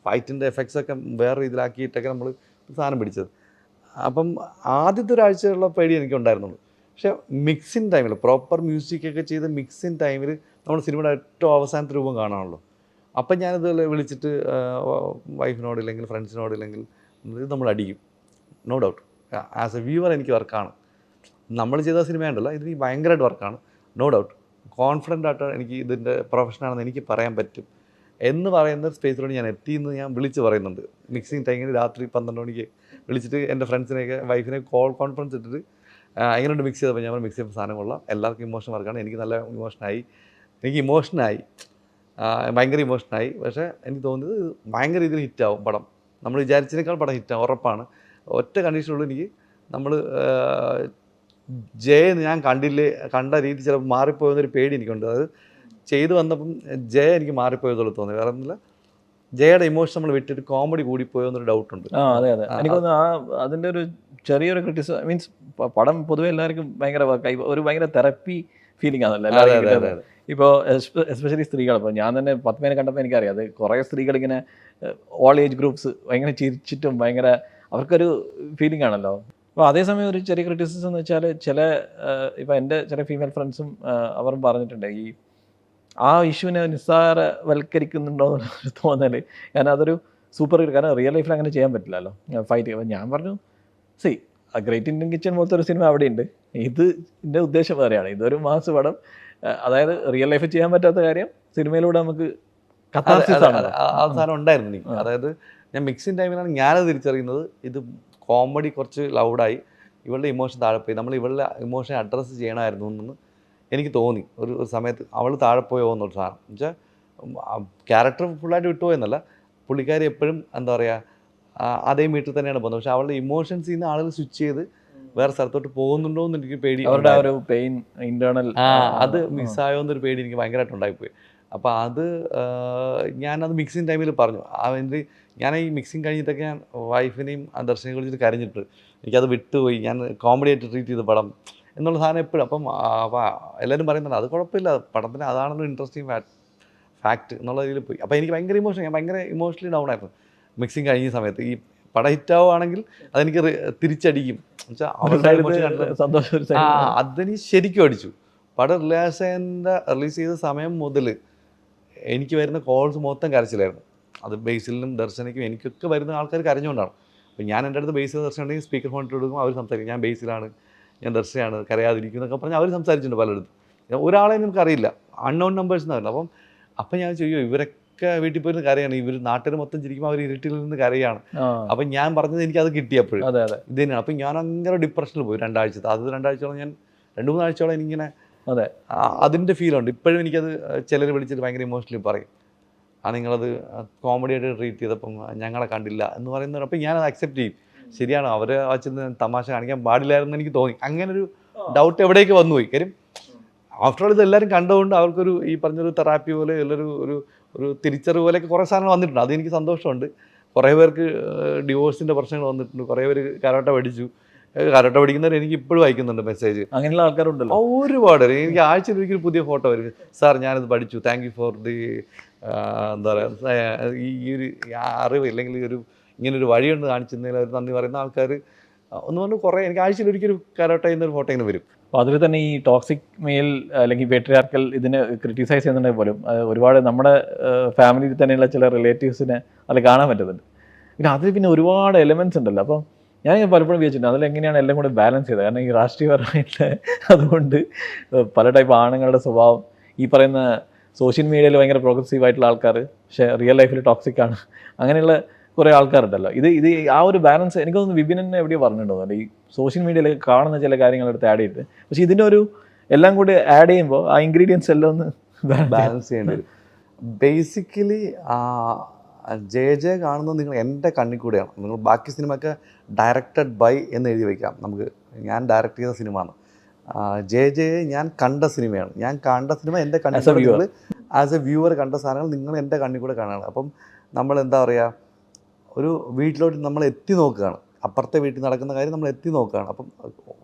Speaker 4: ഫൈറ്റിൻ്റെ എഫക്ട്സ് ഒക്കെ വേറെ ഇതിലാക്കിയിട്ടൊക്കെ നമ്മൾ സാധനം പിടിച്ചത്. അപ്പം ആദ്യത്തെ ഒരാഴ്ചയുള്ള പേടി എനിക്കുണ്ടായിരുന്നുള്ളൂ. പക്ഷേ മിക്സിങ് ടൈമിൽ പ്രോപ്പർ മ്യൂസിക്കൊക്കെ ചെയ്ത് മിക്സിങ് ടൈമിൽ നമ്മൾ സിനിമയുടെ ഏറ്റവും അവസാനത്തെ രൂപം കാണാമല്ലോ. അപ്പം ഞാനിത് വിളിച്ചിട്ട് വൈഫിനോട് ഇല്ലെങ്കിൽ ഫ്രണ്ട്സിനോട് ഇല്ലെങ്കിൽ ഇത് നമ്മൾ അടിക്കും. No doubt. As a viewer എനിക്ക് വർക്കാണ്. നമ്മൾ ചെയ്ത സിനിമയുണ്ടല്ലോ, ഇത് ഭയങ്കരമായിട്ട് വർക്കാണ്. No doubt. കോൺഫിഡൻ്റ് ആയിട്ട് എനിക്ക് ഇതിൻ്റെ പ്രൊഫഷനാണെന്ന് എനിക്ക് പറയാൻ പറ്റും എന്ന് പറയുന്ന സ്പേസിലോട് ഞാൻ എത്തിയെന്ന് ഞാൻ വിളിച്ച് പറയുന്നുണ്ട്. മിക്സിങ് ടൈമിൽ രാത്രി 12 മണിക്ക് വിളിച്ചിട്ട് എൻ്റെ ഫ്രണ്ട്സിനെയൊക്കെ വൈഫിനെ കോൺഫറൻസ് ഇട്ടിട്ട് എങ്ങനെയുണ്ട് മിക്സ് ചെയ്തപ്പോൾ ഞാൻ മിക്സ് ചെയ്യുന്ന സാധനം കൊള്ളാം, എല്ലാവർക്കും ഇമോഷൻ വർക്കാണ്, എനിക്ക് നല്ല ഇമോഷനായി, ഭയങ്കര ഇമോഷനായി. പക്ഷേ എനിക്ക് തോന്നിയത് ഭയങ്കര രീതിയിൽ ഹിറ്റാവും പടം. നമ്മൾ വിചാരിച്ചതിനേക്കാൾ പടം ഹിറ്റാവും, ഉറപ്പാണ്. ഒറ്റ കണ്ടീഷനുള്ളൂ, എനിക്ക് നമ്മൾ ഞാൻ കണ്ട രീതി ചിലപ്പോൾ മാറിപ്പോയെന്നൊരു പേടി എനിക്കുണ്ട്. അത് ചെയ്തു വന്നപ്പം എനിക്ക് മാറിപ്പോയതുള്ള തോന്നി. വേറെ ഒന്നുമില്ല, ജയയുടെ ഇമോഷൻ നമ്മൾ വിട്ടിട്ട് കോമഡി കൂടിപ്പോയോ എന്നൊരു ഡൗട്ടുണ്ട്.
Speaker 3: അതെ എനിക്ക് തോന്നുന്നു അതിൻ്റെ ഒരു ചെറിയൊരു ക്രിറ്റിസിസം മീൻസ് പടം പൊതുവെ എല്ലാവർക്കും ഭയങ്കര ഒരു ഭയങ്കര തെറപ്പി ഫീലിംഗ് ആണല്ലോ എല്ലാവർക്കും. ഇപ്പോൾ എസ്പെഷ്യലി സ്ത്രീകൾ, ഇപ്പോൾ ഞാൻ തന്നെ പത്മേനെ കണ്ടപ്പോൾ എനിക്കറിയാം, അത് കുറേ സ്ത്രീകളിങ്ങനെ ഓൾ ഏജ് ഗ്രൂപ്പ്സ് ഭയങ്കര ചിരിച്ചിട്ടും ഭയങ്കര അവർക്കൊരു ഫീലിംഗ് ആണല്ലോ. അപ്പോൾ അതേസമയം ഒരു ചെറിയ ക്രിറ്റിസിസം എന്ന് വെച്ചാൽ ഇപ്പോൾ എൻ്റെ ചില ഫീമെയിൽ ഫ്രണ്ട്സും അവർ പറഞ്ഞിട്ടുണ്ട് ഈ ആ ഇഷ്യൂവിനെ നിസ്സാരവൽക്കരിക്കുന്നുണ്ടോ എന്നുള്ളൊരു തോന്നൽ. കാരണം അതൊരു സൂപ്പർ, കാരണം റിയൽ ലൈഫിൽ അങ്ങനെ ചെയ്യാൻ പറ്റില്ലല്ലോ ഫൈറ്റ്. അപ്പോൾ ഞാൻ പറഞ്ഞു ഗ്രേറ്റ് ഇന്ത്യൻ കിച്ചൺ പോലത്തെ ഒരു സിനിമ അവിടെയുണ്ട്, ഇതിൻ്റെ ഉദ്ദേശം വേറെയാണ്. ഇതൊരു മാസ് പടം, അതായത് റിയൽ ലൈഫിൽ ചെയ്യാൻ പറ്റാത്ത കാര്യം സിനിമയിലൂടെ നമുക്ക് Catharsis ആണ്.
Speaker 4: ആ സാധനം ഉണ്ടായിരുന്നു എനിക്ക്. അതായത് ഞാൻ മിക്സിങ് ടൈമിലാണ് ഞാനത് തിരിച്ചറിയുന്നത്, ഇത് കോമഡി കുറച്ച് ലൗഡായി, ഇവളുടെ ഇമോഷൻ താഴെ പോയി, നമ്മൾ ഇവളുടെ ഇമോഷൻ അഡ്രസ്സ് ചെയ്യണമായിരുന്നു എന്ന് എനിക്ക് തോന്നി ഒരു സമയത്ത്. അവൾ താഴെ പോയോ എന്നൊരു സാധനം എന്നുവെച്ചാൽ ക്യാരക്ടർ ഫുള്ളായിട്ട് വിട്ടുപോയെന്നല്ല, പുള്ളിക്കാരി എപ്പോഴും എന്താ പറയുക അതേ മീറ്റർ തന്നെയാണ് പോകുന്നത്. പക്ഷേ അവളുടെ ഇമോഷൻസിൽ നിന്ന് ആളുകൾ സ്വിച്ച് ചെയ്ത് വേറെ സ്ഥലത്തോട്ട് പോകുന്നുണ്ടോ എന്ന് എനിക്ക് പേടി.
Speaker 3: അവരുടെ ആ ഒരു പെയിൻ ഇന്റേണൽ
Speaker 4: അത് മിസ്സായോ എന്നൊരു പേടി എനിക്ക് ഭയങ്കരമായിട്ട് ഉണ്ടായിപ്പോയി. അപ്പോൾ അത് ഞാനത് മിക്സിങ് ടൈമിൽ പറഞ്ഞു. അതിൻ്റെ ഞാൻ ഈ മിക്സിങ് കഴിഞ്ഞിട്ടൊക്കെ ഞാൻ വൈഫിനെയും ദർശനയെ കുറിച്ചിട്ട് കരഞ്ഞിട്ട് എനിക്കത് വിട്ടുപോയി, ഞാൻ കോമഡി ആയിട്ട് ട്രീറ്റ് ചെയ്ത പടം എന്നുള്ള സാധനം എപ്പോഴും. അപ്പം എല്ലാവരും പറയുന്നുണ്ട് അത് കുഴപ്പമില്ല, പടത്തിന് അതാണല്ലോ ഇൻട്രസ്റ്റിംഗ് ഫാക്റ്റ് എന്നുള്ള രീതിയിൽ പോയി. അപ്പോൾ എനിക്ക് ഭയങ്കര ഇമോഷൻ, ഞാൻ ഭയങ്കര ഇമോഷണലി ഡൗൺ ആയിരുന്നു മിക്സിങ് കഴിഞ്ഞ സമയത്ത്. ഈ പടം ഹിറ്റാവുകയാണെങ്കിൽ അതെനിക്ക് തിരിച്ചടിക്കും എന്നുവെച്ചാൽ അവരുടെ ഇമോഷൻ അതെനിക്ക് ശരിക്കും അടിച്ചു. പടം റിലീസ് ചെയ്ത സമയം മുതൽ എനിക്ക് വരുന്ന കോൾസ് മൊത്തം കരച്ചിലായിരുന്നു. അത് ബേസിലിനും ദർശനയ്ക്കും എനിക്കൊക്കെ വരുന്ന ആൾക്കാർ കരഞ്ഞുകൊണ്ടാണ്. അപ്പോൾ ഞാൻ എൻ്റെ അടുത്ത് ബേസിൽ ദർശനം ഉണ്ടെങ്കിൽ സ്പീക്കർ ഫോണിട്ട് കൊടുക്കും, അവർ സംസാരിക്കും ഞാൻ ബേസിലാണ്, ഞാൻ ദർശനമാണ്, കരയാതിരിക്കും എന്നൊക്കെ പറഞ്ഞ് അവർ സംസാരിച്ചിട്ടുണ്ട് പലയിടത്തും. ഒരാളെ നമുക്കറിയില്ല, അൺനോൺ നമ്പേഴ്സ് എന്നായിരുന്നു. അപ്പം ഞാൻ ചെയ്യോ ഇവരൊക്കെ വീട്ടിൽ പോയിരുന്ന് കരയാണ്, ഇവർ നാട്ടിൽ മൊത്തം ചിരിക്കുമ്പോൾ അവർ ഇരുട്ടിൽ നിന്ന് കരയാണ്. അപ്പം ഞാൻ പറഞ്ഞത് എനിക്കത് കിട്ടിയപ്പോഴും ഇത് തന്നെയാണ്. അപ്പം ഞാൻ അങ്ങനെ ഡിപ്രഷനിൽ പോയി 2 ആഴ്ചത്തെ. അത് 2 ആഴ്ചയോളം ഞാൻ 2-3 ആഴ്ചയോളം എനിക്കിങ്ങനെ അതിൻ്റെ ഫീലുണ്ട്. ഇപ്പോഴും എനിക്കത് ചിലർ വിളിച്ചിട്ട് ഭയങ്കര ഇമോഷണലി പറയും, നിങ്ങളത് കോമഡി ആയിട്ട് ട്രീറ്റ് ചെയ്തപ്പം ഞങ്ങളെ കണ്ടില്ല എന്ന് പറയുന്നത്. അപ്പം ഞാനത് അക്സെപ്റ്റ് ചെയ്യും, ശരിയാണ് അവരെ വച്ചിട്ട് തമാശ കാണിക്കാൻ പാടില്ലായിരുന്നു എനിക്ക് തോന്നി. അങ്ങനെ ഒരു ഡൗട്ട് എവിടേക്ക് വന്നുപോയി. കാര്യം ആഫ്റ്റർ ഓൾ ഇതെല്ലാവരും കണ്ടുകൊണ്ട് അവർക്കൊരു ഈ പറഞ്ഞൊരു തെറാപ്പി പോലെ ഒരു തിരിച്ചറിവ് പോലെയൊക്കെ കുറേ സാധനങ്ങൾ വന്നിട്ടുണ്ട്. അതെനിക്ക് സന്തോഷമുണ്ട്. കുറേ പേർക്ക് ഡിവോഴ്സിൻ്റെ പ്രശ്നങ്ങൾ വന്നിട്ടുണ്ട്, കുറേ പേര് കരോട്ട പഠിക്കുന്നവർ എനിക്ക് ഇപ്പോഴും അയക്കുന്നുണ്ട് മെസ്സേജ്.
Speaker 3: അങ്ങനെയുള്ള ആൾക്കാരുണ്ടല്ലോ
Speaker 4: ഒരുപാട്. എനിക്ക് ആഴ്ചയിൽ ഒരിക്കലും പുതിയ ഫോട്ടോ വരും, സാർ ഞാനിത് പഠിച്ചു, താങ്ക് യു ഫോർ ദി എന്താ പറയുക ഈ ഒരു അറിവ് അല്ലെങ്കിൽ ഇങ്ങനൊരു വഴിയുണ്ട് കാണിച്ചതിൽ അവർ നന്ദി പറയുന്ന ആൾക്കാർ ഒന്ന് പറഞ്ഞ് കുറേ. എനിക്ക് ആഴ്ചയിൽ ഒരിക്കലും കരോട്ട ചെയ്യുന്നൊരു ഫോട്ടോ ഇങ്ങനെ വരും.
Speaker 3: അപ്പോൾ അതിൽ തന്നെ ഈ ടോക്സിക് മെയിൽ അല്ലെങ്കിൽ പേട്രിയാർക്കൽ ഇതിനെ ക്രിറ്റിസൈസ് ചെയ്യുന്നുണ്ടെങ്കിൽ പോലും ഒരുപാട് നമ്മുടെ ഫാമിലിയിൽ തന്നെയുള്ള ചില റിലേറ്റീവ്സിനെ അത് കാണാൻ പറ്റുന്നുണ്ട്. പിന്നെ അതിൽ പിന്നെ ഒരുപാട് എലിമെൻറ്റ്സ് ഉണ്ടല്ലോ. അപ്പോൾ ഞാൻ പലപ്പോഴും വിചാരിച്ചിട്ടുണ്ട് അതിലെങ്ങനെയാണ് എല്ലാം കൂടെ ബാലൻസ് ചെയ്തത്. കാരണം ഈ രാഷ്ട്രീയപരമായിട്ട് അതുകൊണ്ട് പല ടൈപ്പ് ആണുങ്ങളുടെ സ്വഭാവം, ഈ പറയുന്ന സോഷ്യൽ മീഡിയയിൽ ഭയങ്കര പ്രോഗ്രസീവായിട്ടുള്ള ആൾക്കാർ പക്ഷേ റിയൽ ലൈഫിൽ ടോക്സിക് ആണ്, അങ്ങനെയുള്ള കുറേ ആൾക്കാരുണ്ടല്ലോ. ഇത് ആ ഒരു ബാലൻസ് എനിക്ക് തോന്നുന്നു വിപിനെ എവിടെയോ പറഞ്ഞിട്ടുണ്ടോ, ഈ സോഷ്യൽ മീഡിയയിൽ കാണുന്ന ചില കാര്യങ്ങളെടുത്ത് ആഡ് ചെയ്തിട്ട്. പക്ഷേ ഇതിൻ്റെ ഒരു എല്ലാം കൂടി ആഡ് ചെയ്യുമ്പോൾ ആ ഇൻഗ്രീഡിയൻസ് എല്ലാം ഒന്ന്
Speaker 4: ബാലൻസ് ചെയ്യേണ്ടി വരും. ബേസിക്കലി ജെ കാണുന്നത് നിങ്ങൾ എൻ്റെ കണ്ണിൽ കൂടെയാണ്. നിങ്ങൾ ബാക്കി സിനിമയൊക്കെ ഡയറക്റ്റഡ് ബൈ എന്ന് എഴുതി വയ്ക്കാം, നമുക്ക് ഞാൻ ഡയറക്റ്റ് ചെയ്ത സിനിമയാണ്. ജെ ഞാൻ കണ്ട സിനിമയാണ്, ഞാൻ കണ്ട സിനിമ എൻ്റെ കണ്ണിൽ കൂടെ ആസ് എ വ്യൂവർ കണ്ട സാധനങ്ങൾ നിങ്ങൾ എൻ്റെ കണ്ണിൽ കൂടെ കാണുകയാണ്. അപ്പം നമ്മൾ എന്താ പറയുക, ഒരു വീട്ടിലോട്ട് നമ്മൾ എത്തി നോക്കുകയാണ്, അപ്പുറത്തെ വീട്ടിൽ നടക്കുന്ന കാര്യം നമ്മൾ എത്തി നോക്കുകയാണ്. അപ്പം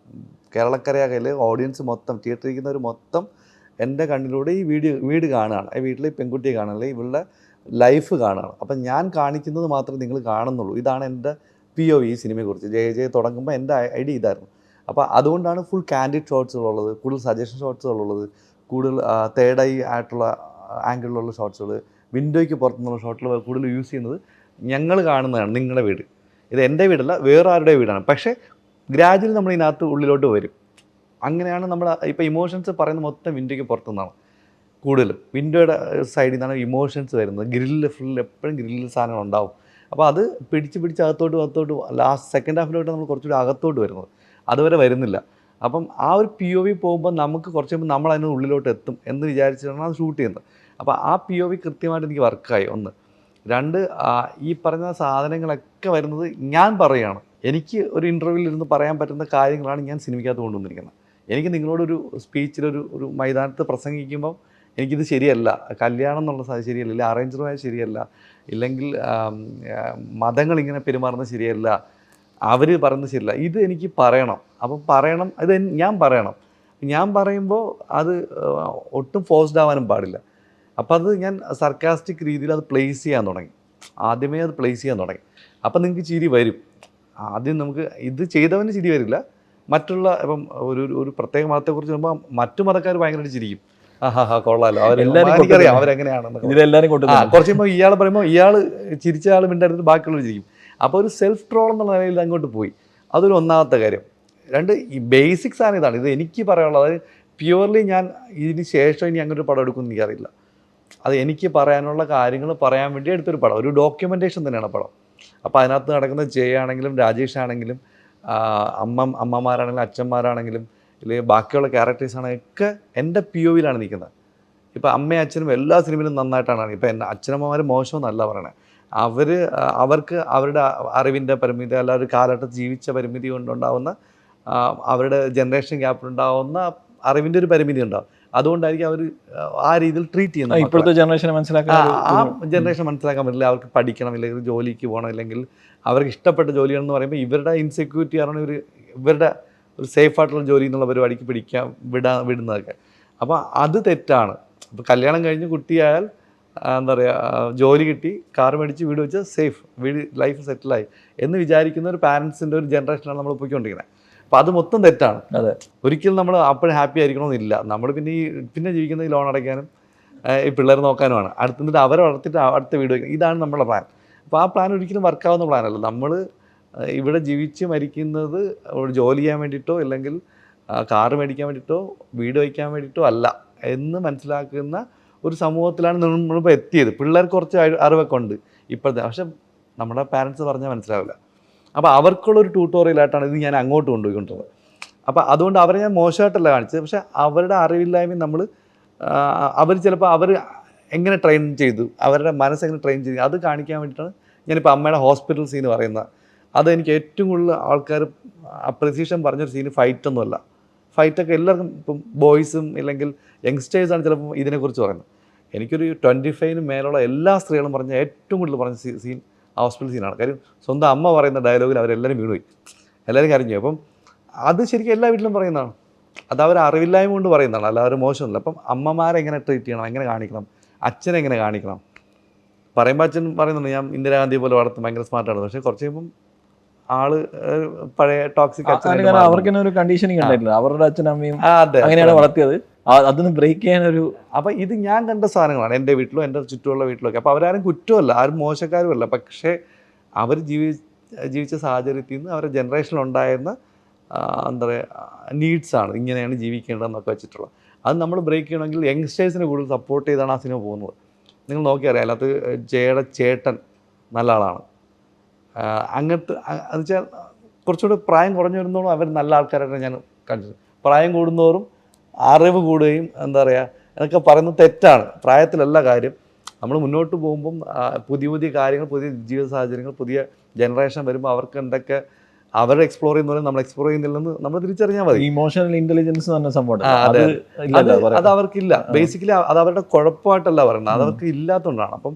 Speaker 4: കേരളക്കരയാകയിൽ ഓഡിയൻസ് മൊത്തം തിയേറ്ററിൽ ഇരിക്കുന്നവർ മൊത്തം എൻ്റെ കണ്ണിലൂടെ ഈ വീട് കാണുകയാണ്, ഈ വീട്ടിലെ പെൺകുട്ടിയെ കാണുകയല്ലേ, ഇവളുടെ ലൈഫ് കാണുകയാണ്. അപ്പം ഞാൻ കാണിക്കുന്നത് മാത്രമേ നിങ്ങൾ കാണുന്നുള്ളൂ. ഇതാണ് എൻ്റെ POV ഈ സിനിമയെക്കുറിച്ച്. ജെ തുടങ്ങുമ്പോൾ എൻ്റെ ഐഡിയ ഇതായിരുന്നു. അപ്പോൾ അതുകൊണ്ടാണ് ഫുൾ കാൻഡിഡ് ഷോട്ട്സുകളുള്ളത്, കൂടുതൽ സജഷൻ ഷോട്ട്സുകളുള്ളത്, കൂടുതൽ തേർഡ് ഐ ആയിട്ടുള്ള ആംഗിളിലുള്ള ഷോട്ട്സുകൾ, വിൻഡോയ്ക്ക് പുറത്തുനിന്നുള്ള ഷോട്ടുകൾ കൂടുതൽ യൂസ് ചെയ്യുന്നത്. ഞങ്ങൾ കാണുന്നതാണ് നിങ്ങളുടെ വീട്, ഇത് എൻ്റെ വീടല്ല വേറെ ആരുടെ വീടാണ്. പക്ഷേ ഗ്രാജുവലി നമ്മൾ ഇതിനകത്ത് ഉള്ളിലോട്ട് വരും. അങ്ങനെയാണ് നമ്മൾ ഇപ്പോൾ ഇമോഷൻസ് പറയുന്നത് മൊത്തം വിൻഡോയ്ക്ക് പുറത്തുനിന്നാണ്, കൂടുതലും വിൻഡോയുടെ സൈഡിൽ നിന്നാണ് ഇമോഷൻസ് വരുന്നത്. ഗ്രില്ല് ഫുൾ എപ്പോഴും ഗ്രില്ലിൽ സാധനങ്ങൾ ഉണ്ടാവും. അപ്പോൾ അത് പിടിച്ച് അകത്തോട്ട് ലാസ്റ്റ് സെക്കൻഡ് ഹാഫിലോട്ട് നമ്മൾ കുറച്ചുകൂടി അകത്തോട്ട് വരുന്നത്, അതുവരെ വരുന്നില്ല. അപ്പം ആ ഒരു POV പോകുമ്പോൾ നമുക്ക് കുറച്ച് കഴിയുമ്പോൾ നമ്മൾ അതിന് ഉള്ളിലോട്ട് എത്തും എന്ന് വിചാരിച്ചിട്ടാണ് അത് ഷൂട്ട് ചെയ്യുന്നത്. അപ്പോൾ ആ POV കൃത്യമായിട്ട് എനിക്ക് വർക്കായി. 1. 2, ഈ പറഞ്ഞ സാധനങ്ങളൊക്കെ വരുന്നത് ഞാൻ പറയുകയാണ്. എനിക്ക് ഒരു ഇൻ്റർവ്യൂവിൽ ഇരുന്ന് പറയാൻ പറ്റുന്ന കാര്യങ്ങളാണ് ഞാൻ സിനിമയ്ക്കകത്ത് കൊണ്ടുവന്നിരിക്കുന്നത്. എനിക്ക് നിങ്ങളോടൊരു സ്പീച്ചിലൊരു മൈതാനത്ത് പ്രസംഗിക്കുമ്പം എനിക്കിത് ശരിയല്ല, കല്യാണം എന്നുള്ള ശരിയല്ല, ഇല്ലെങ്കിൽ അറേഞ്ച്ഡായ ശരിയല്ല, ഇല്ലെങ്കിൽ മതങ്ങളിങ്ങനെ പെരുമാറുന്നത് ശരിയല്ല, അവർ പറയുന്നത് ശരിയല്ല, ഇത് എനിക്ക് പറയണം. അപ്പം പറയണം, ഇത് ഞാൻ പറയണം. ഞാൻ പറയുമ്പോൾ അത് ഒട്ടും ഫോഴ്സ്ഡ് ആവാനും പാടില്ല. അപ്പോൾ അത് ഞാൻ സർക്കാസ്റ്റിക് രീതിയിൽ അത് പ്ലേസ് ചെയ്യാൻ തുടങ്ങി. ആദ്യമേ അത് പ്ലേസ് ചെയ്യാൻ തുടങ്ങി. അപ്പം നിങ്ങൾക്ക് ചിരി വരും. ആദ്യം നമുക്ക് ഇത് ചെയ്തവന് ചിരി വരില്ല. മറ്റുള്ള ഇപ്പം ഒരു പ്രത്യേക മതത്തെക്കുറിച്ച് പറയുമ്പോൾ മറ്റു മതക്കാർ ഭയങ്കരമായിട്ട് ചിരിക്കും. കൊള്ളാമല്ലോ, അവരെല്ലാവരും അവരെങ്ങനെയാണെന്ന്. കുറച്ച് കഴിയുമ്പോൾ ഇയാൾ പറയുമ്പോൾ ഇയാൾ ചിരിച്ച ആൾ മിണ്ടായിരുന്നിട്ട് ബാക്കിയുള്ളവർ ചിരിക്കും. അപ്പോൾ ഒരു സെൽഫ് ട്രോൾ എന്നുള്ള നിലയിൽ അങ്ങോട്ട് പോയി. അതൊരു ഒന്നാമത്തെ കാര്യം. 2, ഈ ബേസിക് സാധനം ഇതാണ്. ഇത് എനിക്ക് പറയാനുള്ളത്, അതായത് പ്യുവർലി ഞാൻ ഇതിന് ശേഷം ഇനി അങ്ങനെ ഒരു പടം എടുക്കുമെന്ന് എനിക്കറിയില്ല. അത് എനിക്ക് പറയാനുള്ള കാര്യങ്ങൾ പറയാൻ വേണ്ടി എടുത്തൊരു പടം, ഒരു ഡോക്യുമെൻറ്റേഷൻ തന്നെയാണ് പടം. അപ്പോൾ അതിനകത്ത് നടക്കുന്ന ജയ ആണെങ്കിലും രാജേഷ് ആണെങ്കിലും അമ്മമാരാണെങ്കിലും അച്ഛന്മാരാണെങ്കിലും അല്ലെങ്കിൽ ബാക്കിയുള്ള ക്യാരക്ടേഴ്സ് ആണെങ്കിലും ഒക്കെ എൻ്റെ POVയിലാണ് നിൽക്കുന്നത്. ഇപ്പോൾ അമ്മയും അച്ഛനും എല്ലാ സിനിമയിലും നന്നായിട്ടാണ്. ഇപ്പോൾ എൻ്റെ അച്ഛനമ്മമാർ മോശമെന്നല്ല പറയണത്. അവർക്ക് അവരുടെ അറിവിൻ്റെ പരിമിതി, അല്ല ഒരു കാലഘട്ടത്തിൽ ജീവിച്ച പരിമിതി കൊണ്ടുണ്ടാകുന്ന അവരുടെ ജനറേഷൻ ഗ്യാപ്പിലുണ്ടാകുന്ന അറിവിൻ്റെ ഒരു പരിമിതി ഉണ്ടാകും. അതുകൊണ്ടായിരിക്കും അവർ ആ രീതിയിൽ ട്രീറ്റ് ചെയ്യുന്നത്.
Speaker 3: ഇപ്പോഴത്തെ ജനറേഷനെ മനസ്സിലാക്കാൻ
Speaker 4: ആ ജനറേഷൻ മനസ്സിലാക്കാൻ പറ്റില്ല. അവർക്ക് പഠിക്കണം, ഇല്ലെങ്കിൽ ജോലിക്ക് പോകണം, ഇല്ലെങ്കിൽ അവർക്ക് ഇഷ്ടപ്പെട്ട ജോലിയാണെന്ന് പറയുമ്പോൾ ഇവരുടെ ഇൻസെക്യൂരിറ്റി കാരണം ഇവരുടെ ഒരു സേഫ് ആയിട്ടുള്ള ജോലി എന്നുള്ള പരിപാടിക്ക് വിടുന്നതൊക്കെ. അപ്പോൾ അത് തെറ്റാണ്. അപ്പോൾ കല്യാണം കഴിഞ്ഞ് കുട്ടിയായാൽ എന്താ പറയുക, ജോലി കിട്ടി, കാർ മേടിച്ച് വീട് വെച്ച് സേഫ്, ലൈഫ് സെറ്റിലായി എന്ന് വിചാരിക്കുന്ന ഒരു പാരൻസിൻ്റെ ഒരു ജനറേഷനാണ് നമ്മൾ പോയിക്കൊണ്ടിരിക്കുന്നത്. അപ്പോൾ അത് മൊത്തം തെറ്റാണ്.
Speaker 3: അതെ,
Speaker 4: ഒരിക്കലും നമ്മൾ അപ്പോഴും ഹാപ്പി ആയിരിക്കണമെന്നില്ല. നമ്മൾ പിന്നെ ജീവിക്കുന്നത് ഈ ലോൺ അടയ്ക്കാനും ഈ പിള്ളേർ നോക്കാനുമാണ്. എന്നിട്ട് അവരെ വളർത്തിയിട്ട് അടുത്ത വീട് വയ്ക്കണം. ഇതാണ് നമ്മുടെ പ്ലാൻ. അപ്പോൾ ആ പ്ലാൻ ഒരിക്കലും വർക്കാവുന്ന പ്ലാനല്ല. നമ്മൾ ഇവിടെ ജീവിച്ച് മരിക്കുന്നത് ജോലി ചെയ്യാൻ വേണ്ടിയിട്ടോ ഇല്ലെങ്കിൽ കാറ് മേടിക്കാൻ വേണ്ടിയിട്ടോ വീട് വയ്ക്കാൻ വേണ്ടിയിട്ടോ അല്ല എന്ന് മനസ്സിലാക്കുന്ന ഒരു സമൂഹത്തിലാണ് നമ്മളിപ്പോൾ എത്തിയത്. പിള്ളേർക്ക് കുറച്ച് അറിവൊക്കെ ഉണ്ട് ഇപ്പോഴത്തെ, പക്ഷെ നമ്മുടെ പാരൻസ് പറഞ്ഞാൽ മനസ്സിലാവില്ല. അപ്പോൾ അവർക്കുള്ളൊരു ട്യൂട്ടോറിയലായിട്ടാണ് ഇത് ഞാൻ അങ്ങോട്ട് കൊണ്ടുപോയിക്കൊണ്ടിരുന്നത്. അപ്പോൾ അതുകൊണ്ട് അവരെ ഞാൻ മോശമായിട്ടല്ല കാണിച്ചത്, പക്ഷേ അവരുടെ അറിവില്ലായ്മയും അവർ ചിലപ്പോൾ അവർ എങ്ങനെ ട്രെയിൻ ചെയ്തു, അവരുടെ മനസ്സെങ്ങനെ ട്രെയിൻ ചെയ്തു, അത് കാണിക്കാൻ വേണ്ടിയിട്ടാണ് ഞാനിപ്പോൾ അമ്മയുടെ ഹോസ്പിറ്റൽ സീൻ പറയുന്നത്. അതെനിക്ക് ഏറ്റവും കൂടുതൽ ആൾക്കാർ അപ്രിസിയേഷൻ പറഞ്ഞൊരു സീന് ഫൈറ്റൊന്നുമല്ല. ഫൈറ്റൊക്കെ എല്ലാവർക്കും ഇപ്പം ബോയ്സും ഇല്ലെങ്കിൽ യങ്സ്റ്റേഴ്സാണ് ചിലപ്പോൾ ഇതിനെക്കുറിച്ച് പറയുന്നത്. എനിക്കൊരു 25 മേലുള്ള എല്ലാ സ്ത്രീകളും പറഞ്ഞ ഏറ്റവും കൂടുതൽ പറഞ്ഞ സീൻ ഹോസ്പിറ്റൽ സീനാണ്. കാര്യം സ്വന്തം അമ്മ പറയുന്ന ഡയലോഗിൽ അവരെല്ലാവരും വീണുപോയി, എല്ലാവരും കരഞ്ഞു. അപ്പം അത് ശരിക്കും എല്ലാ വീട്ടിലും പറയുന്നതാണ്. അത് അവർ അറിവില്ലായ്മ കൊണ്ട് പറയുന്നതാണ്, അല്ല അവർ മോശമൊന്നുമില്ല. അപ്പം അമ്മമാരെ എങ്ങനെ ട്രീറ്റ് ചെയ്യണം, എങ്ങനെ കാണിക്കണം, അച്ഛനെ എങ്ങനെ കാണിക്കണം പറയുമ്പോൾ അച്ഛൻ പറയുന്നുണ്ട് ഞാൻ ഇന്ദിരാഗാന്ധി പോലെ വളർത്തും, ഭയങ്കര സ്മാർട്ടാണ്. പക്ഷേ കുറച്ച് കഴിയുമ്പം ആള് പഴയ ടോക്സിക് അച്ഛൻ.
Speaker 3: അവർക്ക് ഒരു കണ്ടീഷനിങ് ഉണ്ടായിട്ടില്ല, അവരുടെ അച്ഛനമ്മയും അങ്ങനെയാണ് വളർത്തിയത്. അതൊന്ന് ബ്രേക്ക് ചെയ്യാനൊരു
Speaker 4: അപ്പം ഇത് ഞാൻ കണ്ട സാധനങ്ങളാണ് എൻ്റെ വീട്ടിലും എൻ്റെ ചുറ്റുമുള്ള വീട്ടിലൊക്കെ. അപ്പോൾ അവരാരും കുറ്റമല്ല, ആരും മോശക്കാരുമല്ല. പക്ഷേ അവർ ജീവിച്ച സാഹചര്യത്തിൽ നിന്ന് അവരുടെ ജനറേഷനിലുണ്ടായിരുന്ന എന്താ പറയുക നീഡ്സാണ്, ഇങ്ങനെയാണ് ജീവിക്കേണ്ടതെന്നൊക്കെ വെച്ചിട്ടുള്ളത്. അത് നമ്മൾ ബ്രേക്ക് ചെയ്യണമെങ്കിൽ യങ്സ്റ്റേഴ്സിനെ കൂടുതൽ സപ്പോർട്ട് ചെയ്താണ് ആ സിനിമ പോകുന്നത്. നിങ്ങൾ നോക്കിയറിയാം, അതിനകത്ത് ജയയുടെ ചേട്ടൻ നല്ല ആളാണ്. അങ്ങനത്തെ എന്ന് വെച്ചാൽ കുറച്ചുകൂടി പ്രായം കുറഞ്ഞു വരുന്നതോറും അവർ നല്ല ആൾക്കാരായിട്ട് ഞാൻ കണ്ടത്. പ്രായം കൂടുന്നതോറും അറിവ് കൂടുകയും എന്താ പറയുക എന്നൊക്കെ പറയുന്നത് തെറ്റാണ്. പ്രായത്തിലല്ല കാര്യം. നമ്മൾ മുന്നോട്ട് പോകുമ്പം പുതിയ പുതിയ കാര്യങ്ങൾ, പുതിയ ജീവിത സാഹചര്യങ്ങൾ, പുതിയ ജനറേഷൻ വരുമ്പോൾ അവർക്ക് എന്തൊക്കെ അവർ എക്സ്പ്ലോർ ചെയ്യുന്നവരെ നമ്മൾ എക്സ്പ്ലോർ ചെയ്യുന്നില്ലെന്ന് നമ്മൾ തിരിച്ചറിഞ്ഞാൽ മതി.
Speaker 3: ഇമോഷണൽ ഇന്റലിജൻസ് തന്നെ സംഭവം
Speaker 4: അത് അവർക്കില്ല. ബേസിക്കലി അത് അവരുടെ കുഴപ്പമായിട്ടല്ല പറയുന്നത്, അത് അവർക്ക് ഇല്ലാത്തതുകൊണ്ടാണ്. അപ്പം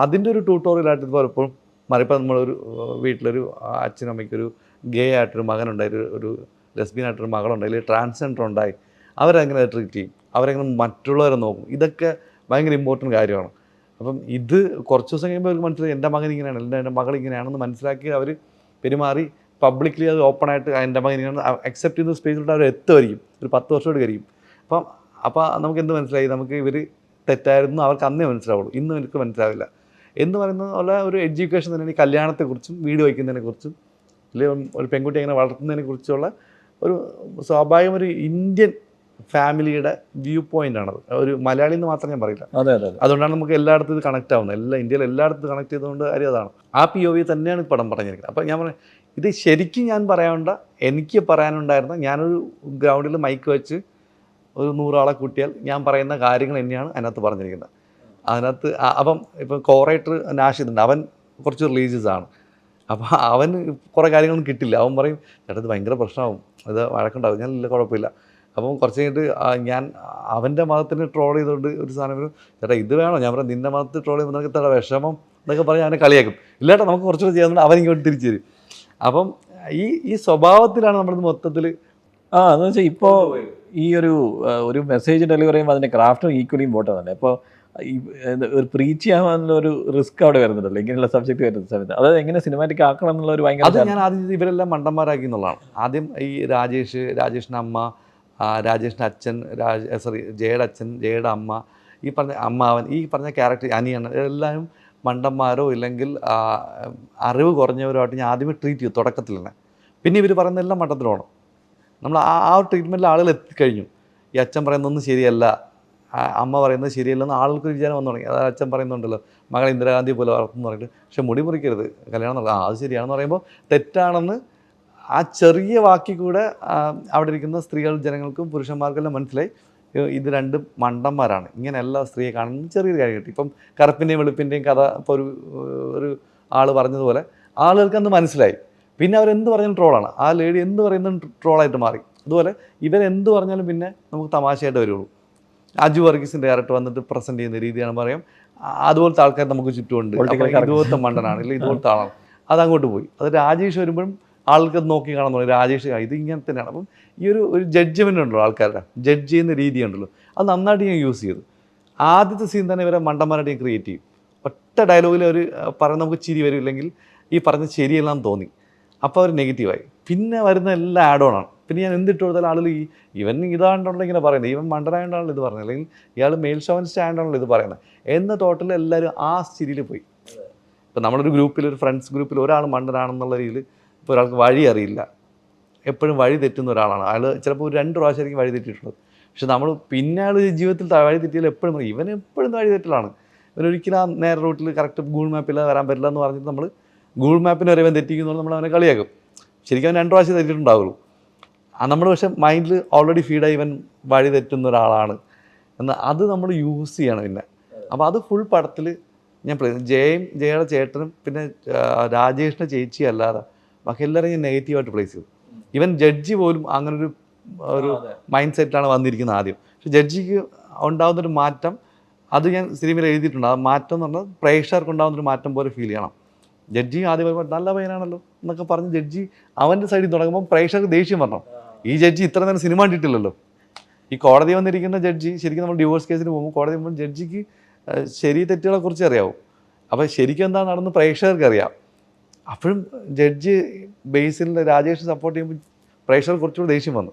Speaker 4: അതിൻ്റെ ഒരു ട്യൂട്ടോറിയലായിട്ട് ഇത് പലപ്പോഴും മറിപ്പോൾ നമ്മളൊരു വീട്ടിലൊരു അച്ഛനും അമ്മയ്ക്കൊരു ഗേ ആയിട്ടൊരു മകനുണ്ടായി, ഒരു ലെസ്ബിയൻ ആയിട്ടൊരു മകളുണ്ടായി, അല്ലെങ്കിൽ ട്രാൻസ്ജെൻഡർ ഉണ്ടായി, അവരെങ്ങനെ ട്രീറ്റ് ചെയ്യും, അവരെങ്ങനെ മറ്റുള്ളവരെ നോക്കും, ഇതൊക്കെ ഭയങ്കര ഇമ്പോർട്ടൻറ്റ് കാര്യമാണ്. അപ്പം ഇത് കുറച്ച് ദിവസം കഴിയുമ്പോൾ അവർക്ക് മനസ്സിലായി എൻ്റെ മകൻ ഇങ്ങനെയാണ്, എൻ്റെ മകൾ ഇങ്ങനെയാണെന്ന് മനസ്സിലാക്കി അവർ പെരുമാറി പബ്ലിക്കലി അത് ഓപ്പണായിട്ട് എൻ്റെ മകൻ ഇങ്ങനെ അക്സെപ്റ്റ് ചെയ്യുന്ന സ്പേസിലോട്ട് അവർ എത്തുമായിരിക്കും. ഒരു 10 വർഷമായിട്ട് കഴിയും. അപ്പോൾ നമുക്ക് എന്ത് മനസ്സിലായി, നമുക്ക് ഇവർ തെറ്റായിരുന്നു അവർക്ക് അന്നേ മനസ്സിലാവുള്ളൂ, ഇന്നും എനിക്ക് മനസ്സിലാവില്ല എന്ന് പറയുന്നത് പോലെ ഒരു എഡ്യൂക്കേഷൻ തന്നെയാണ് ഈ കല്യാണത്തെക്കുറിച്ചും വീട് വയ്ക്കുന്നതിനെക്കുറിച്ചും അല്ലെങ്കിൽ ഒരു പെൺകുട്ടി എങ്ങനെ വളർത്തുന്നതിനെ കുറിച്ചുള്ള ഒരു സ്വാഭാവികം ഒരു ഇന്ത്യൻ ഫാമിലിയുടെ വ്യൂ പോയിൻ്റാണത്. ഒരു മലയാളി എന്ന് മാത്രം ഞാൻ പറയില്ല. അതുകൊണ്ടാണ് നമുക്ക് എല്ലായിടത്തും ഇത് കണക്റ്റ് ആവുന്നത്. ഇന്ത്യയിൽ എല്ലായിടത്തും കണക്ട് ചെയ്തുകൊണ്ട് കാര്യം അതാണ്. ആ POV തന്നെയാണ് പടം പറഞ്ഞിരിക്കുന്നത്. അപ്പോൾ ഞാൻ പറഞ്ഞു ഇത് ശരിക്കും ഞാൻ എനിക്ക് പറയാനുണ്ടായിരുന്ന, ഞാനൊരു ഗ്രൗണ്ടിൽ മൈക്ക് വെച്ച് ഒരു 100 ആളെ കൂട്ടിയാൽ ഞാൻ പറയുന്ന കാര്യങ്ങൾ തന്നെയാണ് അതിനകത്ത് പറഞ്ഞിരിക്കുന്നത്. അതിനകത്ത് അപ്പം ഇപ്പം കോറേറ്റർ നാഷിദുണ്ട്, അവൻ കുറച്ച് റിലീജിയസാണ്. അപ്പോൾ അവന് കുറേ കാര്യങ്ങളൊന്നും കിട്ടില്ല. അവൻ പറയും ചേട്ടാ ഇത് ഭയങ്കര പ്രശ്നമാവും, ഇത് വഴക്കുണ്ടാവും. ഞാൻ ഇല്ല കുഴപ്പമില്ല. അപ്പം കുറച്ച് കഴിഞ്ഞിട്ട് ഞാൻ അവൻ്റെ മതത്തിന് ട്രോൾ ചെയ്തുകൊണ്ട് ഒരു സാധനം വരും, ചേട്ടാ ഇത് വേണോ, ഞാൻ പറയാം നിൻ്റെ മതത്തിൽ ട്രോൾ ചെയ്യുമ്പോൾ നിനക്ക് തട വിഷമം എന്നൊക്കെ പറഞ്ഞ് അവനെ കളിയാക്കും. ഇല്ലേട്ടാ നമുക്ക് കുറച്ചുകൂടെ ചെയ്യാൻ അവൻ ഇങ്ങോട്ട് തിരിച്ചു തരും. അപ്പം ഈ സ്വഭാവത്തിലാണ് നമ്മളിത് മൊത്തത്തിൽ
Speaker 3: എന്ന് വെച്ചാൽ ഇപ്പോൾ ഈ ഒരു മെസ്സേജ് ഡെലിവറി ചെയ്യുമ്പോൾ അതിൻ്റെ ക്രാഫ്റ്റും ഈക്വലി ഇമ്പോർട്ടൻ്റ് ആണ്. ഇപ്പോൾ ഈ ഒരു പ്രീച്ച് ചെയ്യാനുള്ള ഒരു റിസ്ക് അവിടെ വരുന്നുണ്ടല്ലോ ഇങ്ങനെയുള്ള സബ്ജക്റ്റ് വരുന്ന സമയത്ത്. അതായത് എങ്ങനെ സിനിമാറ്റിക് ആക്കണം എന്നുള്ള ഒരു ഭയങ്കര,
Speaker 4: അത് ഞാൻ ആദ്യം ഇവരെല്ലാം മണ്ടന്മാരാക്കി എന്നുള്ളതാണ്. ആദ്യം ഈ രാജേഷിൻ്റെ അമ്മ, രാജേഷിൻ്റെ അച്ഛൻ, ജയയുടെ അച്ഛൻ, ജയയുടെ അമ്മ, ഈ പറഞ്ഞ അമ്മാവൻ, ഈ പറഞ്ഞ ക്യാരക്ടർ അനിയൻ, എല്ലാവരും മണ്ടന്മാരോ ഇല്ലെങ്കിൽ അറിവ് കുറഞ്ഞവരുമായിട്ട് ഞാൻ ആദ്യമേ ട്രീറ്റ് ചെയ്തു തുടക്കത്തിൽ തന്നെ. പിന്നെ ഇവർ പറയുന്നതെല്ലാം മണ്ടത്തിലാണ്. നമ്മൾ ആ ട്രീറ്റ്മെൻറ്റിൽ ആളുകൾ എത്തിക്കഴിഞ്ഞു. ഈ അച്ഛൻ പറയുന്നതൊന്നും ശരിയല്ല, അമ്മ പറയുന്നത് ശരിയല്ലെന്ന് ആൾക്കൊരു വിചാരം വന്നു തുടങ്ങി. അത് അച്ഛൻ പറയുന്നുണ്ടല്ലോ, മകൾ ഇന്ദിരാഗാന്ധി പോലെ വളർത്തുന്നു പറഞ്ഞിട്ട്, പക്ഷെ മുടി മുറിക്കരുത്, കല്യാണം നടക്കുക, അത് ശരിയാണെന്ന് പറയുമ്പോൾ തെറ്റാണെന്ന് ആ ചെറിയ വാക്കിൽ കൂടെ അവിടെ ഇരിക്കുന്ന സ്ത്രീകൾ, ജനങ്ങൾക്കും പുരുഷന്മാർക്കെല്ലാം മനസ്സിലായി ഇത് രണ്ടും മണ്ടന്മാരാണ്, ഇങ്ങനെയല്ല സ്ത്രീയെ കാണുന്നത്. ചെറിയൊരു കാര്യം കിട്ടി. ഇപ്പം കറുപ്പിൻ്റെയും വെളുപ്പിൻ്റെയും കഥ ഇപ്പോൾ ഒരു ആൾ പറഞ്ഞതുപോലെ ആളുകൾക്ക് അന്ന് മനസ്സിലായി. പിന്നെ അവരെന്ത് പറഞ്ഞാലും ട്രോളാണ്, ആ ലേഡി എന്ത് പറയുന്നതും ട്രോളായിട്ട് മാറി. അതുപോലെ ഇവരെന്ത് പറഞ്ഞാലും പിന്നെ നമുക്ക് തമാശയായിട്ട് വരുള്ളൂ. അജു വർഗീസിൻ്റെ ക്യാരക്ടർ വന്നിട്ട് പ്രസൻറ്റ് ചെയ്യുന്ന രീതിയാണ് പറയാം, അതുപോലത്തെ ആൾക്കാർ നമുക്ക് ചുറ്റുമുണ്ട്. ഇതുപോലത്തെ മണ്ടനാണ്, ഇല്ലെങ്കിൽ ഇതുപോലത്തെ ആളാണ്, അതങ്ങോട്ട് പോയി. അത് രാജേഷ് വരുമ്പോഴും ആൾക്കത് നോക്കി കാണാൻ തുടങ്ങി, രാജേഷ് ഇത് ഇങ്ങനെ തന്നെയാണ്. അപ്പം ഈ ഒരു ജഡ്ജ്മെൻ്റ് ഉണ്ടല്ലോ, ആൾക്കാരുടെ ജഡ്ജ് ചെയ്യുന്ന രീതി ഉണ്ടല്ലോ, അത് നന്നായിട്ട് ഞാൻ യൂസ് ചെയ്തു. ആദ്യത്തെ സീൻ തന്നെ ഇവരെ മണ്ടന്മാരായിട്ട് ഞാൻ ക്രിയേറ്റ് ചെയ്യും. ഒറ്റ ഡയലോഗിൽ അവർ പറഞ്ഞ് നമുക്ക് ചിരി വരും, ഇല്ലെങ്കിൽ ഈ പറഞ്ഞത് ശരിയല്ലാന്ന് തോന്നി, അപ്പോൾ അവർ നെഗറ്റീവായി. പിന്നെ വരുന്ന എല്ലാം ആഡ് ഓൺ ആണ്. പിന്നെ ഞാൻ എന്തിട്ട് കൊടുത്താലും ആളുകൾ ഇവൻ ഇതാണ്ടല്ലോ ഇങ്ങനെ പറയുന്നത്, ഇവൻ മണ്ടനായതുകൊണ്ടാണല്ലോ ഇത് പറയുന്നത്, അല്ലെങ്കിൽ ഇയാൾ മെയിൽ ഷോവനിസ്റ്റ് ആയതുകൊണ്ടാണല്ലോ ഇത് പറയുന്നത് എന്ന ടോട്ടൽ എല്ലാവരും ആ സ്ഥിതിയിൽ പോയി. ഇപ്പം നമ്മളൊരു ഗ്രൂപ്പിൽ, ഒരു ഫ്രണ്ട്സ് ഗ്രൂപ്പിൽ ഒരാൾ മണ്ടനാണെന്നുള്ള രീതിയിൽ, ഇപ്പോൾ ഒരാൾക്ക് വഴി അറിയില്ല, എപ്പോഴും വഴി തെറ്റുന്ന ഒരാളാണ് അയാൾ, ചിലപ്പോൾ ഒരു 2 പ്രാവശ്യമായിരിക്കും വഴി തെറ്റിയിട്ടുള്ളത്. പക്ഷെ നമ്മൾ പിന്നെ ആൾ ജീവിതത്തിൽ വഴി തെറ്റിയാൽ എപ്പോഴും പറയും ഇവൻ എപ്പോഴും വഴി തെറ്റലാണ്, ഇവനൊരിക്കലും ആ നേരെ റൂട്ടിൽ കറക്റ്റ് ഗൂഗിൾ മാപ്പിൽ വരാൻ പറ്റില്ല എന്ന് പറഞ്ഞിട്ട് നമ്മൾ ഗൂഗിൾ മാപ്പിന് വരെ ഇവൻ തെറ്റിക്കുന്നു, നമ്മൾ അവനെ കളിയാക്കും. ശരിക്കും അവൻ 2 പ്രാവശ്യം തെറ്റിയിട്ടുണ്ടാവുള്ളൂ. നമ്മൾ പക്ഷേ മൈൻഡിൽ ഓൾറെഡി ഫീഡായി ഇവൻ വഴി തെറ്റുന്ന ഒരാളാണ് എന്ന് അത് നമ്മൾ യൂസ് ചെയ്യണം. പിന്നെ അപ്പോൾ അത് ഫുൾ പടത്തിൽ ഞാൻ ജയയുടെ ചേട്ടനും പിന്നെ രാജേഷിൻ്റെ ചേച്ചി അല്ലാതെ ബാക്കി എല്ലാവരും ഞാൻ നെഗറ്റീവായിട്ട് പ്ലേസ് ചെയ്തു. ഈവൻ ജഡ്ജി പോലും അങ്ങനൊരു മൈൻഡ് സെറ്റാണ് വന്നിരിക്കുന്നത് ആദ്യം. പക്ഷെ ജഡ്ജിക്ക് ഉണ്ടാകുന്നൊരു മാറ്റം അത് ഞാൻ സിനിമയിൽ എഴുതിയിട്ടുണ്ട്. ആ മാറ്റം എന്ന് പറഞ്ഞാൽ പ്രേക്ഷകർക്ക് ഉണ്ടാകുന്നൊരു മാറ്റം പോലെ ഫീൽ ചെയ്യണം. ജഡ്ജി ആദ്യം പറയുമ്പോൾ നല്ല പയ്യനാണല്ലോ എന്നൊക്കെ പറഞ്ഞ് ജഡ്ജി അവൻ്റെ സൈഡിൽ തുടങ്ങുമ്പോൾ പ്രേക്ഷകർക്ക് ദേഷ്യം വരണം. ഈ ജഡ്ജി ഇത്ര നേരം സിനിമ കണ്ടിട്ടില്ലല്ലോ. ഈ കോടതി വന്നിരിക്കുന്ന ജഡ്ജി, ശരിക്കും നമ്മൾ ഡിവോഴ്സ് കേസിന് പോകുമ്പോൾ കോടതി പോകുമ്പോൾ ജഡ്ജിക്ക് ശരി തെറ്റുകളെ കുറിച്ച് അറിയാവും. അപ്പോൾ ശരിക്കും എന്താ നടന്ന് പ്രേക്ഷകർക്ക് അറിയാം. അപ്പോഴും ജഡ്ജി ബേസിൽ രാജേഷ് സപ്പോർട്ട് ചെയ്യുമ്പോൾ പ്രേക്ഷകർക്ക് കുറച്ചുകൂടി ദേഷ്യം വന്നു.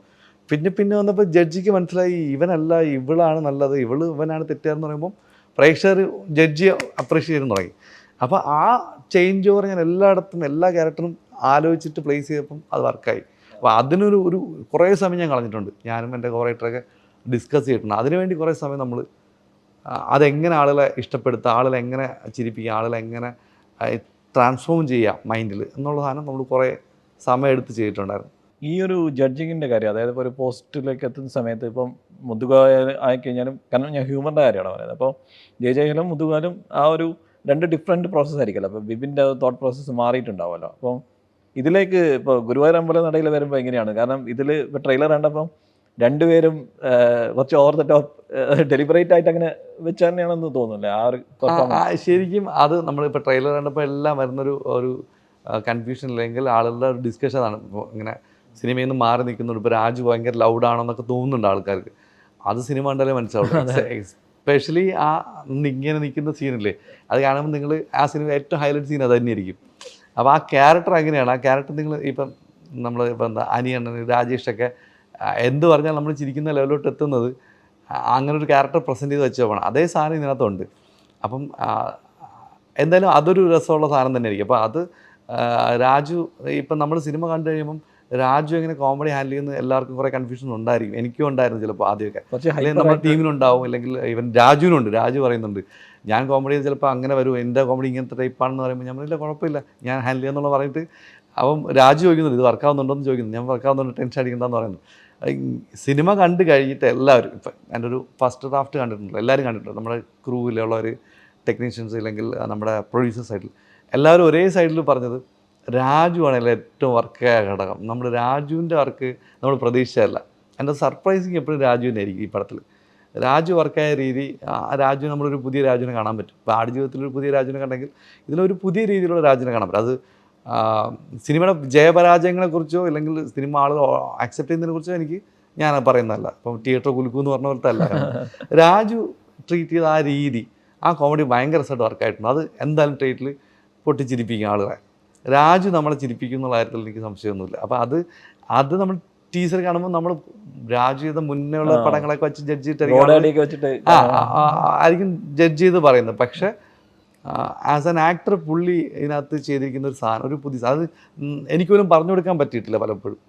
Speaker 4: പിന്നെ വന്നപ്പോൾ ജഡ്ജിക്ക് മനസ്സിലായി ഇവനല്ല ഇവളാണ് നല്ലത്, ഇവനാണ് തെറ്റാന്ന് പറയുമ്പോൾ പ്രേക്ഷകർ ജഡ്ജിയെ അപ്രീഷിയേറ്റ് ചെയ്യാൻ തുടങ്ങി. അപ്പോൾ ആ ചേഞ്ച് ഓവർ ഞാൻ എല്ലായിടത്തും എല്ലാ ക്യാരക്ടറും ആലോചിച്ചിട്ട് പ്ലേസ് ചെയ്തപ്പം അത് വർക്കായി. അപ്പോൾ അതിനൊരു കുറേ സമയം ഞാൻ കളഞ്ഞിട്ടുണ്ട്. ഞാനും എൻ്റെ കോറേറ്ററൊക്കെ ഡിസ്കസ് ചെയ്തിട്ടുണ്ട്. അതിനുവേണ്ടി കുറേ സമയം നമ്മൾ അതെങ്ങനെ ആളുകളെ ഇഷ്ടപ്പെടുത്തുക, ആളുകളെ എങ്ങനെ ചിരിപ്പിക്കുക, ആളുകളെ എങ്ങനെ ട്രാൻസ്ഫോം ചെയ്യുക മൈൻഡിൽ എന്നുള്ള സാധനം നമ്മൾ കുറേ സമയം എടുത്ത് ചെയ്തിട്ടുണ്ടായിരുന്നു.
Speaker 3: ഈ ഒരു ജഡ്ജിങ്ങിൻ്റെ കാര്യം, അതായത് ഇപ്പോൾ ഒരു പോസ്റ്റിലേക്ക് എത്തുന്ന സമയത്ത് ഇപ്പം മുതുക ആയിക്കഴിഞ്ഞാലും, കാരണം ഞാൻ ഹ്യൂമറിൻ്റെ കാര്യമാണ് പറയുന്നത്, അപ്പോൾ ജയലും മുതുകാലും ആ ഒരു 2 ഡിഫറെൻറ്റ് പ്രോസസ്സ് ആയിരിക്കുമല്ലോ. അപ്പോൾ വിപിൻ്റെ തോട്ട് പ്രോസസ്സ് മാറിയിട്ടുണ്ടാവുമല്ലോ. അപ്പോൾ ഇതിലേക്ക് ഇപ്പോൾ ഗുരുവായൂർ അമ്പലം നടയിൽ വരുമ്പോൾ എങ്ങനെയാണ്? കാരണം ഇതിൽ ഇപ്പോൾ ട്രെയിലർ കണ്ടപ്പം രണ്ടുപേരും കുറച്ച് ഓവർ ദ ടോപ്പ് ഡെലിബറേറ്റ് ആയിട്ട് അങ്ങനെ വെച്ച് തന്നെയാണെന്ന് തോന്നുന്നില്ലേ ആ ഒരു പെർഫോമൻസ്?
Speaker 4: ശരിക്കും അത് നമ്മളിപ്പോൾ ട്രെയിലർ കണ്ടപ്പോൾ എല്ലാം വരുന്നൊരു കൺഫ്യൂഷൻ അല്ലെങ്കിൽ ആളുകളുടെ ഒരു ഡിസ്കഷൻ ആണ്. ഇപ്പോൾ ഇങ്ങനെ സിനിമയിൽ നിന്ന് മാറി നിൽക്കുന്നുണ്ട്. ഇപ്പോൾ രാജു ഭയങ്കര ലൗഡാണോ എന്നൊക്കെ തോന്നുന്നുണ്ട് ആൾക്കാർക്ക്. അത് സിനിമ കണ്ടാലേ മനസ്സിലാവും. എസ്പെഷ്യലി ആ ഇങ്ങനെ നിൽക്കുന്ന സീനില്ലേ, അത് കാണുമ്പോൾ നിങ്ങൾ ആ സിനിമ ഏറ്റവും ഹൈലൈറ്റ് സീൻ അത് തന്നെയായിരിക്കും. അപ്പോൾ ആ ക്യാരക്ടർ എങ്ങനെയാണ്, ആ ക്യാരക്ടർ നിങ്ങൾ ഇപ്പം നമ്മൾ ഇപ്പം എന്താ അനിയണ്ണൻ രാജേഷൊക്കെ എന്ത് പറഞ്ഞാൽ നമ്മൾ ചിരിക്കുന്ന ലെവലിലോട്ട് എത്തുന്നത് അങ്ങനെ ഒരു ക്യാരക്ടർ പ്രസൻറ്റ് ചെയ്ത് വെച്ച് പോകണം. അതേ സാധനം ഇതിനകത്തുണ്ട്. അപ്പം എന്തായാലും അതൊരു രസമുള്ള സാധനം തന്നെയായിരിക്കും. അപ്പോൾ അത് രാജു ഇപ്പം നമ്മൾ സിനിമ കണ്ടു കഴിയുമ്പം രാജു എങ്ങനെ കോമഡി ഹാൻഡിൽ ചെയ്യുന്ന എല്ലാവർക്കും കുറേ കൺഫ്യൂഷൻ ഉണ്ടായിരിക്കും. എനിക്കും ഉണ്ടായിരുന്നു ചിലപ്പോൾ ആദ്യമൊക്കെ. അല്ലെങ്കിൽ നമ്മുടെ ടീമിനുണ്ടാവും, അല്ലെങ്കിൽ ഇവൻ രാജുവിനുണ്ട്. രാജു പറയുന്നുണ്ട് ഞാൻ കോമഡി ചിലപ്പോൾ അങ്ങനെ വരും, എൻ്റെ കോമഡി ഇങ്ങനത്തെ ടൈപ്പാണെന്ന് പറയുമ്പോൾ ഞാൻ പറഞ്ഞില്ല കുഴപ്പമില്ല ഞാൻ ഹാൻഡിൽ ചെയ്യാന്നുള്ള പറഞ്ഞിട്ട് അപ്പം രാജു ചോദിക്കുന്നുണ്ട് ഇത് വർക്കാവുന്നുണ്ടോ എന്ന് ചോദിക്കുന്നു. ഞാൻ വർക്കാവുന്നുണ്ട്, ടെൻഷൻ അടിക്കണ്ടെന്ന് പറയുന്നു. സിനിമ കണ്ട് കഴിഞ്ഞിട്ട് എല്ലാവരും ഇപ്പം എൻ്റെ ഒരു ഫസ്റ്റ് ഡ്രാഫ്റ്റ് കണ്ടിട്ടുണ്ട്, എല്ലാവരും കണ്ടിട്ടുണ്ട്. നമ്മുടെ ക്രൂവിലുള്ളവർ, ടെക്നീഷ്യൻസ്, ഇല്ലെങ്കിൽ നമ്മുടെ പ്രൊഡ്യൂസർ സൈഡിൽ എല്ലാവരും ഒരേ സൈഡിൽ പറഞ്ഞത് രാജു ആണെങ്കിൽ ഏറ്റവും വർക്കായ ഘടകം. നമ്മുടെ രാജുവിൻ്റെ വർക്ക് നമ്മൾ പ്രതീക്ഷിച്ചതല്ല. എൻ്റെ സർപ്രൈസിങ് എപ്പോഴും രാജുവിൻ്റെ ആയിരിക്കും ഈ പടത്തിൽ. രാജു വർക്കായ രീതി, രാജു നമ്മളൊരു പുതിയ രാജുവിനെ കാണാൻ പറ്റും. ഇപ്പോൾ ആടുജീവിതത്തിലൊരു പുതിയ രാജുവിനെ കണ്ടെങ്കിൽ ഇതിലൊരു പുതിയ രീതിയിലുള്ള രാജുവിനെ കാണാൻ പറ്റും. അത് സിനിമയുടെ ജയപരാജയങ്ങളെക്കുറിച്ചോ അല്ലെങ്കിൽ സിനിമ ആളുകൾ ആക്സെപ്റ്റ് ചെയ്യുന്നതിനെക്കുറിച്ചോ ഞാൻ പറയുന്നതല്ല. ഇപ്പം തിയേറ്റർ കുലുക്കൂ എന്ന് പറഞ്ഞ പോലത്തെ അല്ല. രാജു ട്രീറ്റ് ചെയ്ത ആ രീതി, ആ കോമഡി ഭയങ്കര രസമായിട്ട് വർക്കായിട്ടുണ്ട്. അത് എന്തായാലും ട്രീറ്റിൽ പൊട്ടിച്ചിരിപ്പിക്കും ആളുകളെ. രാജു നമ്മളെ ചിരിപ്പിക്കും എന്നുള്ള കാര്യത്തിൽ എനിക്ക് സംശയമൊന്നുമില്ല. അപ്പോൾ അത് നമ്മൾ ടീസർ കാണുമ്പോൾ നമ്മൾ രാജു ചെയ്ത മുന്നേ ഉള്ള പടങ്ങളൊക്കെ വെച്ച് ജഡ്ജ് ചെയ്തിട്ട് ആയിരിക്കും ജഡ്ജ് ചെയ്ത് പറയുന്നത്. പക്ഷേ ആസ് ആൻ ആക്ടർ പുള്ളി ഇതിനകത്ത് ചെയ്തിരിക്കുന്ന ഒരു സാധനം, ഒരു പുതിയ അത് എനിക്കൊന്നും പറഞ്ഞു കൊടുക്കാൻ പറ്റിയിട്ടില്ല പലപ്പോഴും.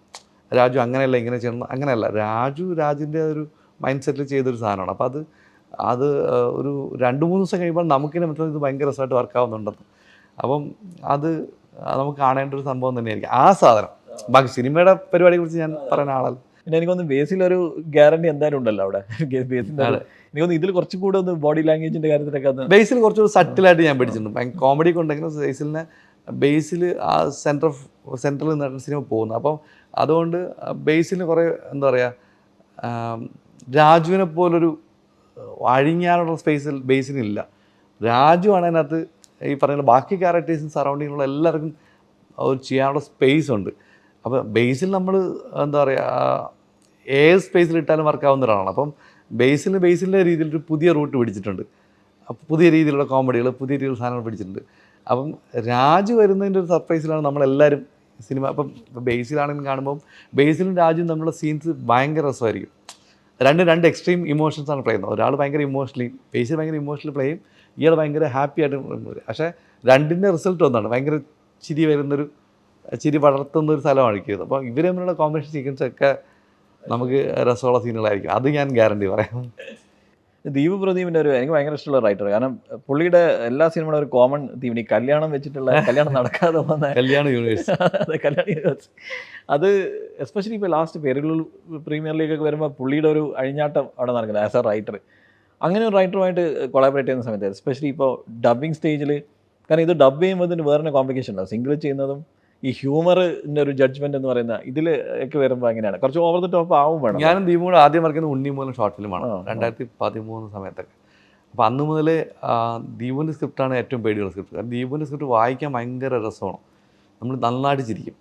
Speaker 4: രാജു അങ്ങനെയല്ല ഇങ്ങനെ ചെയ്യണം അങ്ങനെയല്ല, രാജുവിൻ്റെ ഒരു മൈൻഡ് സെറ്റിൽ ചെയ്തൊരു സാധനമാണ്. അപ്പോൾ അത് ഒരു 2-3 ദിവസം കഴിയുമ്പോൾ നമുക്കിനെ മനസ്സിലാവും ഇത് ഭയങ്കര രസമായിട്ട് വർക്കാവുന്നുണ്ടെന്ന്. അപ്പം അത് നമുക്ക് കാണേണ്ട ഒരു സംഭവം തന്നെയായിരിക്കും ആ സാധനം. ബാക്കി സിനിമയുടെ പരിപാടിയെ കുറിച്ച് ഞാൻ പറയുന്ന ആളല്ല.
Speaker 3: പിന്നെ എനിക്കൊന്ന് ബേസിലൊരു ഗ്യാരണ്ടി എന്തായാലും ഉണ്ടല്ലോ അവിടെ. ബേസിൻ്റെ എനിക്കൊന്ന് ഇതിൽ കുറച്ചും കൂടെ ഒന്ന് ബോഡി ലാംഗ്വേജിൻ്റെ കാര്യത്തിലൊക്കെ ഒന്ന്
Speaker 4: ബേസിൽ കുറച്ചുകൂടി സട്ടിലായിട്ട് ഞാൻ പിടിച്ചിട്ടുണ്ട്. കോമഡി കൊണ്ടെങ്കിലും ബേസിൽ ആ സെൻട്രൽ നിന്നാണ് സിനിമ പോകുന്നത്. അപ്പം അതുകൊണ്ട് ബേസിൽ കുറേ എന്താ പറയുക, രാജുവിനെ പോലൊരു അഴിഞ്ഞാനുള്ള സ്പേസിൽ ബേസിനില്ല. രാജു ആണ് അതിനകത്ത് ഈ പറയുന്ന ബാക്കി ക്യാരക്ടേഴ്സും സറൗണ്ടിങ്ങിലുള്ള എല്ലാവർക്കും ചെയ്യാനുള്ള സ്പേസ് ഉണ്ട്. അപ്പോൾ ബേസിൽ നമ്മൾ എന്താ പറയുക, ഏത് സ്പേസിൽ ഇട്ടാലും വർക്കാവുന്ന ഒരാളാണ്. അപ്പം ബേസിൻ്റെ രീതിയിലൊരു പുതിയ റൂട്ട് പിടിച്ചിട്ടുണ്ട്. പുതിയ രീതിയിലുള്ള കോമഡികൾ, പുതിയ രീതിയിലുള്ള സാധനങ്ങൾ പിടിച്ചിട്ടുണ്ട്. അപ്പം രാജു വരുന്നതിൻ്റെ ഒരു സർപ്രൈസിലാണ് നമ്മളെല്ലാവരും സിനിമ. അപ്പം ബേസിലാണെങ്കിലും കാണുമ്പം ബേസിലും രാജുവും തമ്മിലുള്ള സീൻസ് ഭയങ്കര രസമായിരിക്കും. രണ്ട് എക്സ്ട്രീം ഇമോഷൻസാണ് പ്ലേ ചെയ്യുന്നത്. ഒരാൾ ഭയങ്കര ബേസിൽ ഭയങ്കര ഇമോഷണലി പ്ലേ ചെയ്യും, ഇയാൾ ഭയങ്കര ഹാപ്പി ആയിട്ട്. പക്ഷേ രണ്ടിൻ്റെ റിസൾട്ട് ഒന്നാണ്, ഭയങ്കര ചിരി വളർത്തുന്നൊരു സ്ഥലമാണ് ചെയ്യുന്നത്. അപ്പോൾ ഇവർ തമ്മിലുള്ള കോമ്പിനേഷൻ സീക്വൻസ് ഒക്കെ നമുക്ക് രസമുള്ള സീനുകളായിരിക്കും. അത് ഞാൻ ഗ്യാരണ്ടി പറയാം.
Speaker 3: ദീപു പ്രദീപിൻ്റെ എനിക്ക് ഭയങ്കര ഇഷ്ടമുള്ള റൈറ്റർ. കാരണം പുള്ളിയുടെ എല്ലാ സിനിമയുടെ ഒരു കോമൺ തീം ഈ കല്യാണം വെച്ചിട്ടുള്ള കല്യാണം നടക്കാതെ വന്ന
Speaker 4: കല്യാണ യൂണിവേഴ്സ്.
Speaker 3: അതെ, കല്യാണ യൂണിവേഴ്സ്. അത് എസ്പെഷ്യലി ഇപ്പോൾ ലാസ്റ്റ് പേരുകളിൽ പ്രീമിയർ ലീഗൊക്കെ വരുമ്പോൾ പുള്ളിയുടെ ഒരു അഴിഞ്ഞാട്ടം അവിടെ നടക്കുന്നത് ആസ് എ റൈറ്റർ. അങ്ങനെ ഒരു റൈറ്ററുമായിട്ട് കൊളാബറേറ്റ് ചെയ്യുന്ന സമയത്ത് എസ്പെഷ്യലി ഇപ്പോൾ ഡബ്ബിങ് സ്റ്റേജിൽ, കാരണം ഇത് ഡബ് ചെയ്യുമ്പോൾ വേറെ കോംപ്ലിക്കേഷൻ ഉണ്ടാവും. സിംഗിൾ ചെയ്യുന്നതും ഈ ഹ്യൂമറിൻ്റെ ഒരു ജഡ്ജ്മെന്റ് എന്ന് പറയുന്ന ഇതിൽ ഒക്കെ വരുമ്പോൾ അങ്ങനെയാണ്, കുറച്ച് ഓവർ ദ ടോപ്പ് ആവും വേണം.
Speaker 4: ഞാനും ദീപും കൂടെ ആദ്യം വർക്കുന്നത് ഉണ്ണിമൂലം ഷോർട്ട് ഫിലിമാണ് 2013 സമയത്തൊക്കെ. അപ്പോൾ അന്ന് മുതൽ ദീപുവിൻ്റെ സ്ക്രിപ്റ്റാണ് ഏറ്റവും പേടിയുള്ള സ്ക്രിപ്റ്റ്. കാരണം ദീപുവിൻ്റെ സ്ക്രിപ്റ്റ് വായിക്കാൻ ഭയങ്കര രസമാണ്, നമ്മൾ നന്നായിട്ട് ചിരിക്കും.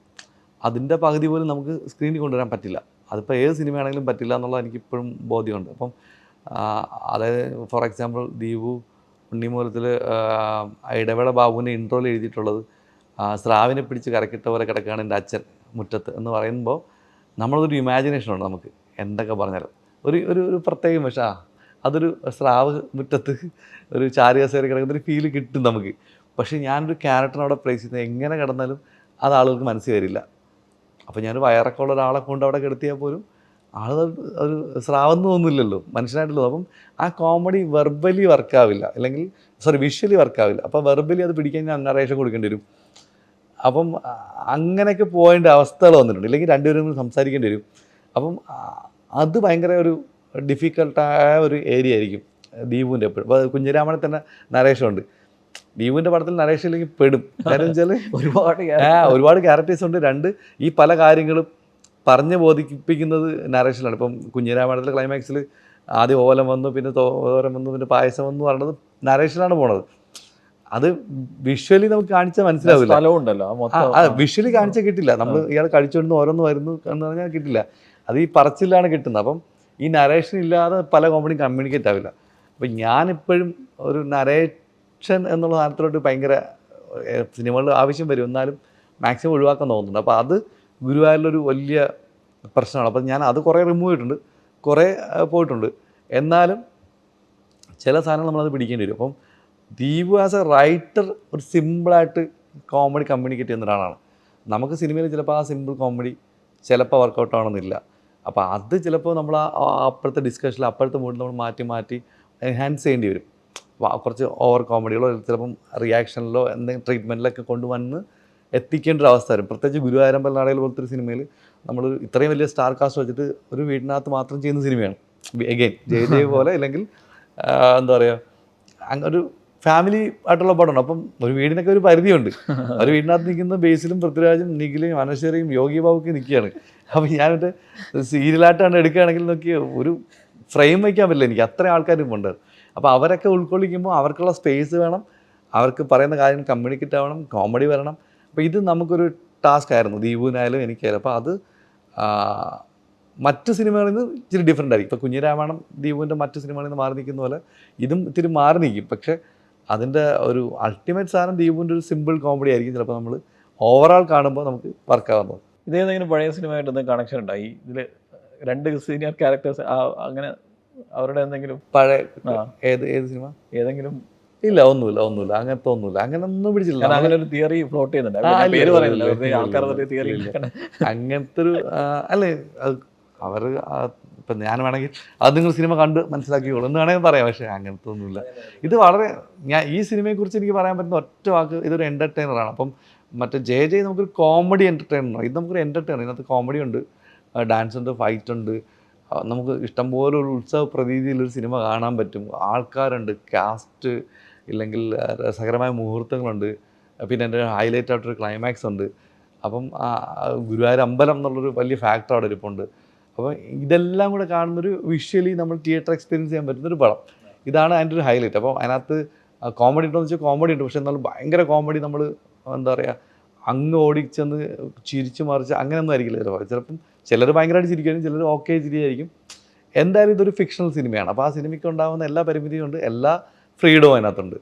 Speaker 4: അതിൻ്റെ പകുതി പോലും നമുക്ക് സ്ക്രീനിൽ കൊണ്ടുവരാൻ പറ്റില്ല. അതിപ്പോൾ ഏത് സിനിമയാണെങ്കിലും പറ്റില്ല എന്നുള്ളത് എനിക്കിപ്പോഴും ബോധ്യമുണ്ട്. അപ്പം അതായത് ഫോർ എക്സാമ്പിൾ ദീപു ഉണ്ണിമൂലത്തിൽ ഇടവേള ബാബുവിൻ്റെ ഇൻട്രോയിൽ എഴുതിയിട്ടുള്ളത് സ്രാവിനെ പിടിച്ച് കരക്കിട്ട പോലെ കിടക്കുകയാണ് എൻ്റെ അച്ഛൻ മുറ്റത്ത് എന്ന് പറയുമ്പോൾ നമ്മളൊരു ഇമാജിനേഷനുണ്ട് നമുക്ക് എന്തൊക്കെ പറഞ്ഞാലും. ഒരു പ്രത്യേക പക്ഷേ അതൊരു സ്രാവ് മുറ്റത്ത് ഒരു ചാരികസേര കിടക്കുന്നൊരു ഫീല് കിട്ടും നമുക്ക്. പക്ഷേ ഞാനൊരു ക്യാരക്ടറിനെ അവിടെ പ്ലേസ് ചെയ്യുന്നത് എങ്ങനെ കിടന്നാലും അത് ആളുകൾക്ക് മനസ്സിൽ വരില്ല. അപ്പോൾ ഞാൻ വയറൊക്കെ ഉള്ള ഒരാളെ കൊണ്ട് അവിടെ കിടത്തിയാൽ പോലും ആൾ ഒരു സ്രാവെന്ന് തോന്നുന്നില്ലല്ലോ, മനുഷ്യനായിട്ടുള്ളത്. അപ്പം ആ കോമഡി വെർബലി വർക്കാവില്ല, അല്ലെങ്കിൽ വിഷ്വലി വർക്കാവില്ല. അപ്പോൾ വെർബലി അത് പിടിക്കാൻ ഞാൻ നറേഷൻ കൊടുക്കേണ്ടി വരും. അപ്പം അങ്ങനെയൊക്കെ പോകേണ്ട അവസ്ഥകൾ വന്നിട്ടുണ്ട്, ഇല്ലെങ്കിൽ രണ്ടുപേരും സംസാരിക്കേണ്ടി വരും. അപ്പം അത് ഭയങ്കര ഒരു ഡിഫിക്കൽട്ടായ ഒരു ഏരിയ ആയിരിക്കും ദീപുവിൻ്റെ എപ്പോഴും. അപ്പോൾ കുഞ്ഞിരാമനെ തന്നെ നരേഷനുണ്ട്. ദീപുവിൻ്റെ പടത്തിൽ നരേഷൻ ഇല്ലെങ്കിൽ പെടും. കാര്യം വെച്ചാൽ ഒരുപാട് ക്യാരക്ടേഴ്സ് ഉണ്ട്. ഈ പല കാര്യങ്ങളും പറഞ്ഞ് ബോധിപ്പിക്കുന്നത് നരേഷനിലാണ്. ഇപ്പം കുഞ്ഞിരാമണത്തിലെ ക്ലൈമാക്സിൽ ആദ്യം ഓലം വന്നു, പിന്നെ തോരൻ വന്നു, പിന്നെ പായസം വന്നു പറയുന്നത് നരേഷനിലാണ് പോണത്. അത് വിഷ്വലി നമുക്ക് കാണിച്ചാൽ മനസ്സിലാവില്ല. വിഷ്വലി കാണിച്ചാൽ കിട്ടില്ല. നമ്മൾ ഇയാൾ കഴിച്ചുകൊണ്ട് ഓരോന്ന് വരുന്നു എന്ന് പറഞ്ഞാൽ കിട്ടില്ല. അത് ഈ പറച്ചിലാണ് കിട്ടുന്നത്. അപ്പം ഈ നരേഷൻ ഇല്ലാതെ പല കോമഡിയും കമ്മ്യൂണിക്കേറ്റ് ആവില്ല. അപ്പം ഞാനിപ്പോഴും ഒരു നരേഷൻ എന്നുള്ള സാധനത്തിലോട്ട് ഭയങ്കര സിനിമകളിൽ ആവശ്യം വരും, എന്നാലും മാക്സിമം ഒഴിവാക്കാൻ തോന്നുന്നുണ്ട്. അപ്പോൾ അത് ഗുരുവായൂരിലൊരു വലിയ പ്രശ്നമാണ്. അപ്പം ഞാൻ അത് കുറേ റിമൂവ് ചെയ്തിട്ടുണ്ട്, കുറേ പോയിട്ടുണ്ട്. എന്നാലും ചില സാധനങ്ങൾ നമ്മളത് പിടിക്കേണ്ടി വരും. അപ്പം ദീപു ആസ് എ റൈറ്റർ ഒരു സിമ്പിളായിട്ട് കോമഡി കമ്മ്യൂണിക്കേറ്റ് ചെയ്യുന്ന ഒരാളാണ്. നമുക്ക് സിനിമയിൽ ചിലപ്പോൾ ആ സിമ്പിൾ കോമഡി ചിലപ്പോൾ വർക്കൗട്ട് ആവണമെന്നില്ല. അപ്പോൾ അത് ചിലപ്പോൾ നമ്മൾ അപ്പോഴത്തെ ഡിസ്കഷനിൽ അപ്പോഴത്തെ മൂഡിൽ നമ്മൾ മാറ്റി എൻഹാൻസ് ചെയ്യേണ്ടി വരും. കുറച്ച് ഓവർ കോമഡികളോ ചിലപ്പം റിയാക്ഷനിലോ എന്തെങ്കിലും ട്രീറ്റ്മെൻറ്റിലൊക്കെ കൊണ്ടുവന്ന് എത്തിക്കേണ്ട ഒരു അവസ്ഥ വരും. പ്രത്യേകിച്ച് ഗുരുവായൂരമ്പല നാടകയിൽ പോലത്തെ ഒരു സിനിമയിൽ നമ്മൾ ഇത്രയും വലിയ സ്റ്റാർ കാസ്റ്റ് വെച്ചിട്ട് ഒരു വീടിനകത്ത് മാത്രം ചെയ്യുന്ന സിനിമയാണ്. എഗെയിൻ ജയ പോലെ, അല്ലെങ്കിൽ എന്താ പറയുക, ഒരു ഫാമിലി ആയിട്ടുള്ള പടമാണ്. അപ്പം ഒരു വീടിനൊക്കെ ഒരു പരിധിയുണ്ട്. ഒരു വീടിനകത്ത് നിൽക്കുന്ന ബേസിലും പൃഥ്വിരാജും നിഖിലും അനശ്വരയും യോഗി ബാബുക്ക് നിൽക്കുകയാണ്. അപ്പം ഞാനിട്ട് സീരിയലായിട്ടാണ് എടുക്കുകയാണെങ്കിൽ നോക്കി ഒരു ഫ്രെയിം വയ്ക്കാൻ പറ്റില്ല, എനിക്ക് അത്രയും ആൾക്കാരും ഉണ്ട്. അപ്പോൾ അവരൊക്കെ ഉൾക്കൊള്ളിക്കുമ്പോൾ അവർക്കുള്ള സ്പേസ് വേണം, അവർക്ക് പറയുന്ന കാര്യങ്ങൾ കമ്മ്യൂണിക്കേറ്റ് ആവണം, കോമഡി വരണം. അപ്പോൾ ഇത് നമുക്കൊരു ടാസ്ക് ആയിരുന്നു, ദീപുവിനായാലും എനിക്കായാലും. അപ്പോൾ അത് മറ്റ് സിനിമകളിൽ നിന്ന് ഇച്ചിരി ഡിഫറെൻ്റ് ആയിരിക്കും. ഇപ്പോൾ കുഞ്ഞിരാമായണം ദീപുവിൻ്റെ മറ്റ് സിനിമകളിൽ നിന്ന് മാറി നിൽക്കുന്ന പോലെ ഇതും ഇത്തിരി മാറി നിൽക്കും. പക്ഷേ അതിൻ്റെ ഒരു അൾട്ടിമേറ്റ് സാധനം ദീപുവിൻ്റെ ഒരു സിമ്പിൾ കോമഡി ആയിരിക്കും ചിലപ്പോൾ നമ്മൾ ഓവറോൾ കാണുമ്പോൾ നമുക്ക് വർക്കാവുന്നത്.
Speaker 3: ഇതേതെങ്കിലും പഴയ സിനിമയായിട്ട് എന്തെങ്കിലും കണക്ഷൻ ഉണ്ടായി ഇതിൽ? രണ്ട് സീനിയർ ക്യാരക്ടേഴ്സ് അങ്ങനെ അവരുടെ എന്തെങ്കിലും
Speaker 4: പഴയ ഏത് സിനിമ
Speaker 3: ഏതെങ്കിലും?
Speaker 4: ഇല്ല, ഒന്നുമില്ല, അങ്ങനത്തെ ഒന്നുമില്ല, അങ്ങനെ ഒന്നും പിടിച്ചില്ല.
Speaker 3: അങ്ങനെ ഒരു തിയറി ഫ്ലോട്ട് ചെയ്യുന്നുണ്ട്, അങ്ങനത്തെ ഒരു അല്ലേ, അവർ
Speaker 4: ഇപ്പം ഞാൻ വേണമെങ്കിൽ അത് നിങ്ങൾ സിനിമ കണ്ട് മനസ്സിലാക്കിക്കോളൂ എന്ന് വേണമെങ്കിൽ പറയാം. പക്ഷേ അങ്ങനത്തെ ഒന്നുമില്ല. ഇത് വളരെ ഈ സിനിമയെക്കുറിച്ച് എനിക്ക് പറയാൻ പറ്റുന്ന ഒറ്റ വാക്ക്, ഇതൊരു എൻ്റർടൈനറാണ്. അപ്പം മറ്റേ ജെ നമുക്കൊരു കോമഡി എൻ്റർടൈനറാണ്. ഇത് നമുക്കൊരു എൻ്റർടൈനർ. ഇതിനകത്ത് കോമഡി ഉണ്ട്, ഡാൻസ് ഉണ്ട്, ഫൈറ്റ് ഉണ്ട്, നമുക്ക് ഇഷ്ടംപോലെ ഒരു ഉത്സവ പ്രതീതിയിലൊരു സിനിമ കാണാൻ പറ്റും. ആൾക്കാരുണ്ട്, കാസ്റ്റ്, ഇല്ലെങ്കിൽ രസകരമായ മുഹൂർത്തങ്ങളുണ്ട്, പിന്നെ എൻ്റെ ഹൈലൈറ്റ് ആയിട്ടൊരു ക്ലൈമാക്സ് ഉണ്ട്. അപ്പം ഗുരുവായൂർ അമ്പലം എന്നുള്ളൊരു വലിയ ഫാക്ടർ അവിടെ ഇരിപ്പുണ്ട്. അപ്പോൾ ഇതെല്ലാം കൂടെ കാണുന്നൊരു വിഷ്വലി നമ്മൾ തിയേറ്റർ എക്സ്പീരിയൻസ് ചെയ്യാൻ പറ്റുന്നൊരു പടം. ഇതാണ് അതിൻ്റെ ഒരു ഹൈലൈറ്റ്. അപ്പോൾ അതിനകത്ത് കോമഡി ഉണ്ടോ എന്ന് വെച്ചാൽ കോമഡി ഉണ്ട്. പക്ഷേ എന്നാലും ഭയങ്കര കോമഡി നമ്മൾ എന്താ പറയുക അങ്ങ് ഓടിച്ചെന്ന് ചിരിച്ചു മറിച്ച് അങ്ങനെയൊന്നും ആയിരിക്കില്ല ചിലപ്പം. ചിലർ ഭയങ്കരമായിട്ട് ചിരിക്കും, ചിലർ ഓക്കെ ചിരിയായിരിക്കും. എന്തായാലും ഇതൊരു ഫിക്ഷണൽ സിനിമയാണ്. അപ്പോൾ ആ സിനിമയ്ക്ക് ഉണ്ടാകുന്ന എല്ലാ പരിമിതിയും ഉണ്ട്, എല്ലാ ഫ്രീഡവും അതിനകത്തുണ്ട്.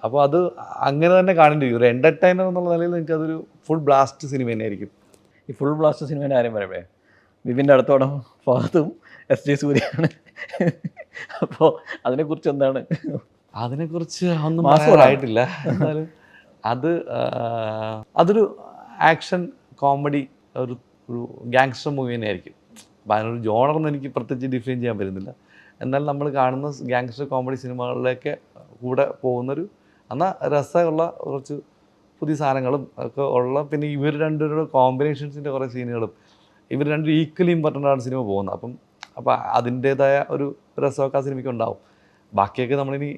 Speaker 4: അപ്പോൾ അത് അങ്ങനെ തന്നെ കാണേണ്ടിയിരിക്കും. ഒരു എൻ്റർടൈനർ എന്നുള്ള നിലയിൽ എനിക്കതൊരു ഫുൾ ബ്ലാസ്റ്റ് സിനിമ തന്നെയായിരിക്കും.
Speaker 3: ഈ ഫുൾ ബ്ലാസ്റ്റ് സിനിമേൻ്റെ കാര്യം പറയുമ്പോഴേ വിപിൻ്റെ അടുത്തോടെ ഫഹദും എസ്.ജെ. സൂര്യയാണ്. അപ്പോൾ അതിനെക്കുറിച്ച് എന്താണ്?
Speaker 4: അതിനെക്കുറിച്ച് ഒന്നും പറയാറായിട്ടില്ല. എന്നാലും അതൊരു ആക്ഷൻ കോമഡി ഒരു ഗാങ്സ്റ്റർ മൂവി തന്നെയായിരിക്കും. അപ്പോൾ അതിനൊരു ജോണറൊന്നും എനിക്ക് പ്രത്യേകിച്ച് ഡിഫൈൻ ചെയ്യാൻ പറ്റുന്നില്ല. എന്നാൽ നമ്മൾ കാണുന്ന ഗാങ്സ്റ്റർ കോമഡി സിനിമകളിലേക്ക് കൂടെ പോകുന്നൊരു എന്നാൽ രസമുള്ള കുറച്ച് പുതിയ സാധനങ്ങളും ഒക്കെ ഉള്ള, പിന്നെ ഇവർ രണ്ടുപേരുടെ കോമ്പിനേഷൻസിൻ്റെ കുറേ സീനുകളും, ഇവർ രണ്ടും ഈക്വലി ഇമ്പോർട്ടൻ്റ് ആണ് സിനിമ പോകുന്നത്. അപ്പോൾ അതിൻ്റേതായ ഒരു രസമൊക്കെ ആ സിനിമയ്ക്ക് ഉണ്ടാവും. ബാക്കിയൊക്കെ നമ്മളിനി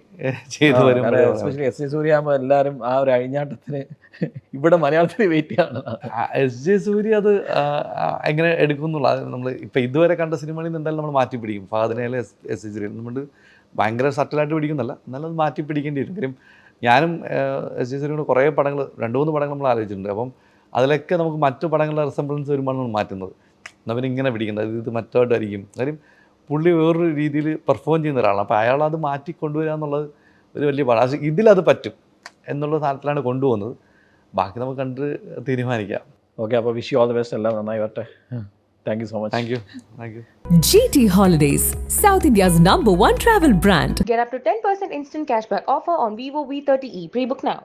Speaker 4: ചെയ്തു വരും.
Speaker 3: എസ്പെഷ്യലി എസ്.ജെ. സൂര്യ ആകുമ്പോൾ എല്ലാവരും ആ ഒരു അഴിഞ്ഞാട്ടത്തിന് ഇവിടെ മലയാളത്തിൽ വെയിറ്റ് ചെയ്യാണ്.
Speaker 4: എസ്.ജെ. സൂര്യ അത് എങ്ങനെ എടുക്കുന്നുള്ള നമ്മൾ ഇപ്പം ഇതുവരെ കണ്ട സിനിമകളിൽ നിന്ന് എന്തായാലും നമ്മൾ മാറ്റി പിടിക്കും. ഫഹദിനെയാലും എസ്.ജെ. സൂര്യ നമ്മൾ ഭയങ്കര സട്ടിലായിട്ട് പിടിക്കുന്നല്ല, എന്നാലും അത് മാറ്റി പിടിക്കേണ്ടി വരും. കാര്യം ഞാനും എസ്.ജെ. സൂര്യയോട് കുറേ പടങ്ങൾ 2-3 പടങ്ങൾ നമ്മൾ ആലോചിച്ചിട്ടുണ്ട്. അപ്പം അതിലൊക്കെ നമുക്ക് മറ്റു പടങ്ങളുടെ റിസംബ്ലൻസ് വരുമ്പോഴാണ് നമ്മൾ മാറ്റുന്നത്. എന്നാൽ പിന്നെ ഇങ്ങനെ പിടിക്കുന്നത്, ഇത് മറ്റോട്ടായിരിക്കും. കാര്യം പുള്ളി വേറൊരു രീതിയിൽ പെർഫോം ചെയ്യുന്ന ഒരാളാണ്. അപ്പോൾ അയാളത് മാറ്റി കൊണ്ടുവരിക എന്നുള്ളത് ഒരു വലിയ പാടാണ്. പക്ഷേ ഇതിലത് പറ്റും എന്നുള്ള സാധനത്തിലാണ് കൊണ്ടുപോകുന്നത്. ബാക്കി നമുക്ക് കണ്ട് തീരുമാനിക്കാം.
Speaker 3: ഓക്കെ, അപ്പോൾ wish you all the best. എല്ലാം നന്നായി വരട്ടെ. Thank you so much.
Speaker 4: Thank you. Thank you.
Speaker 1: GT Holidays, South India's #1 travel brand.
Speaker 2: Get up to 10% instant cashback offer on Vivo V30e. Pre-book now.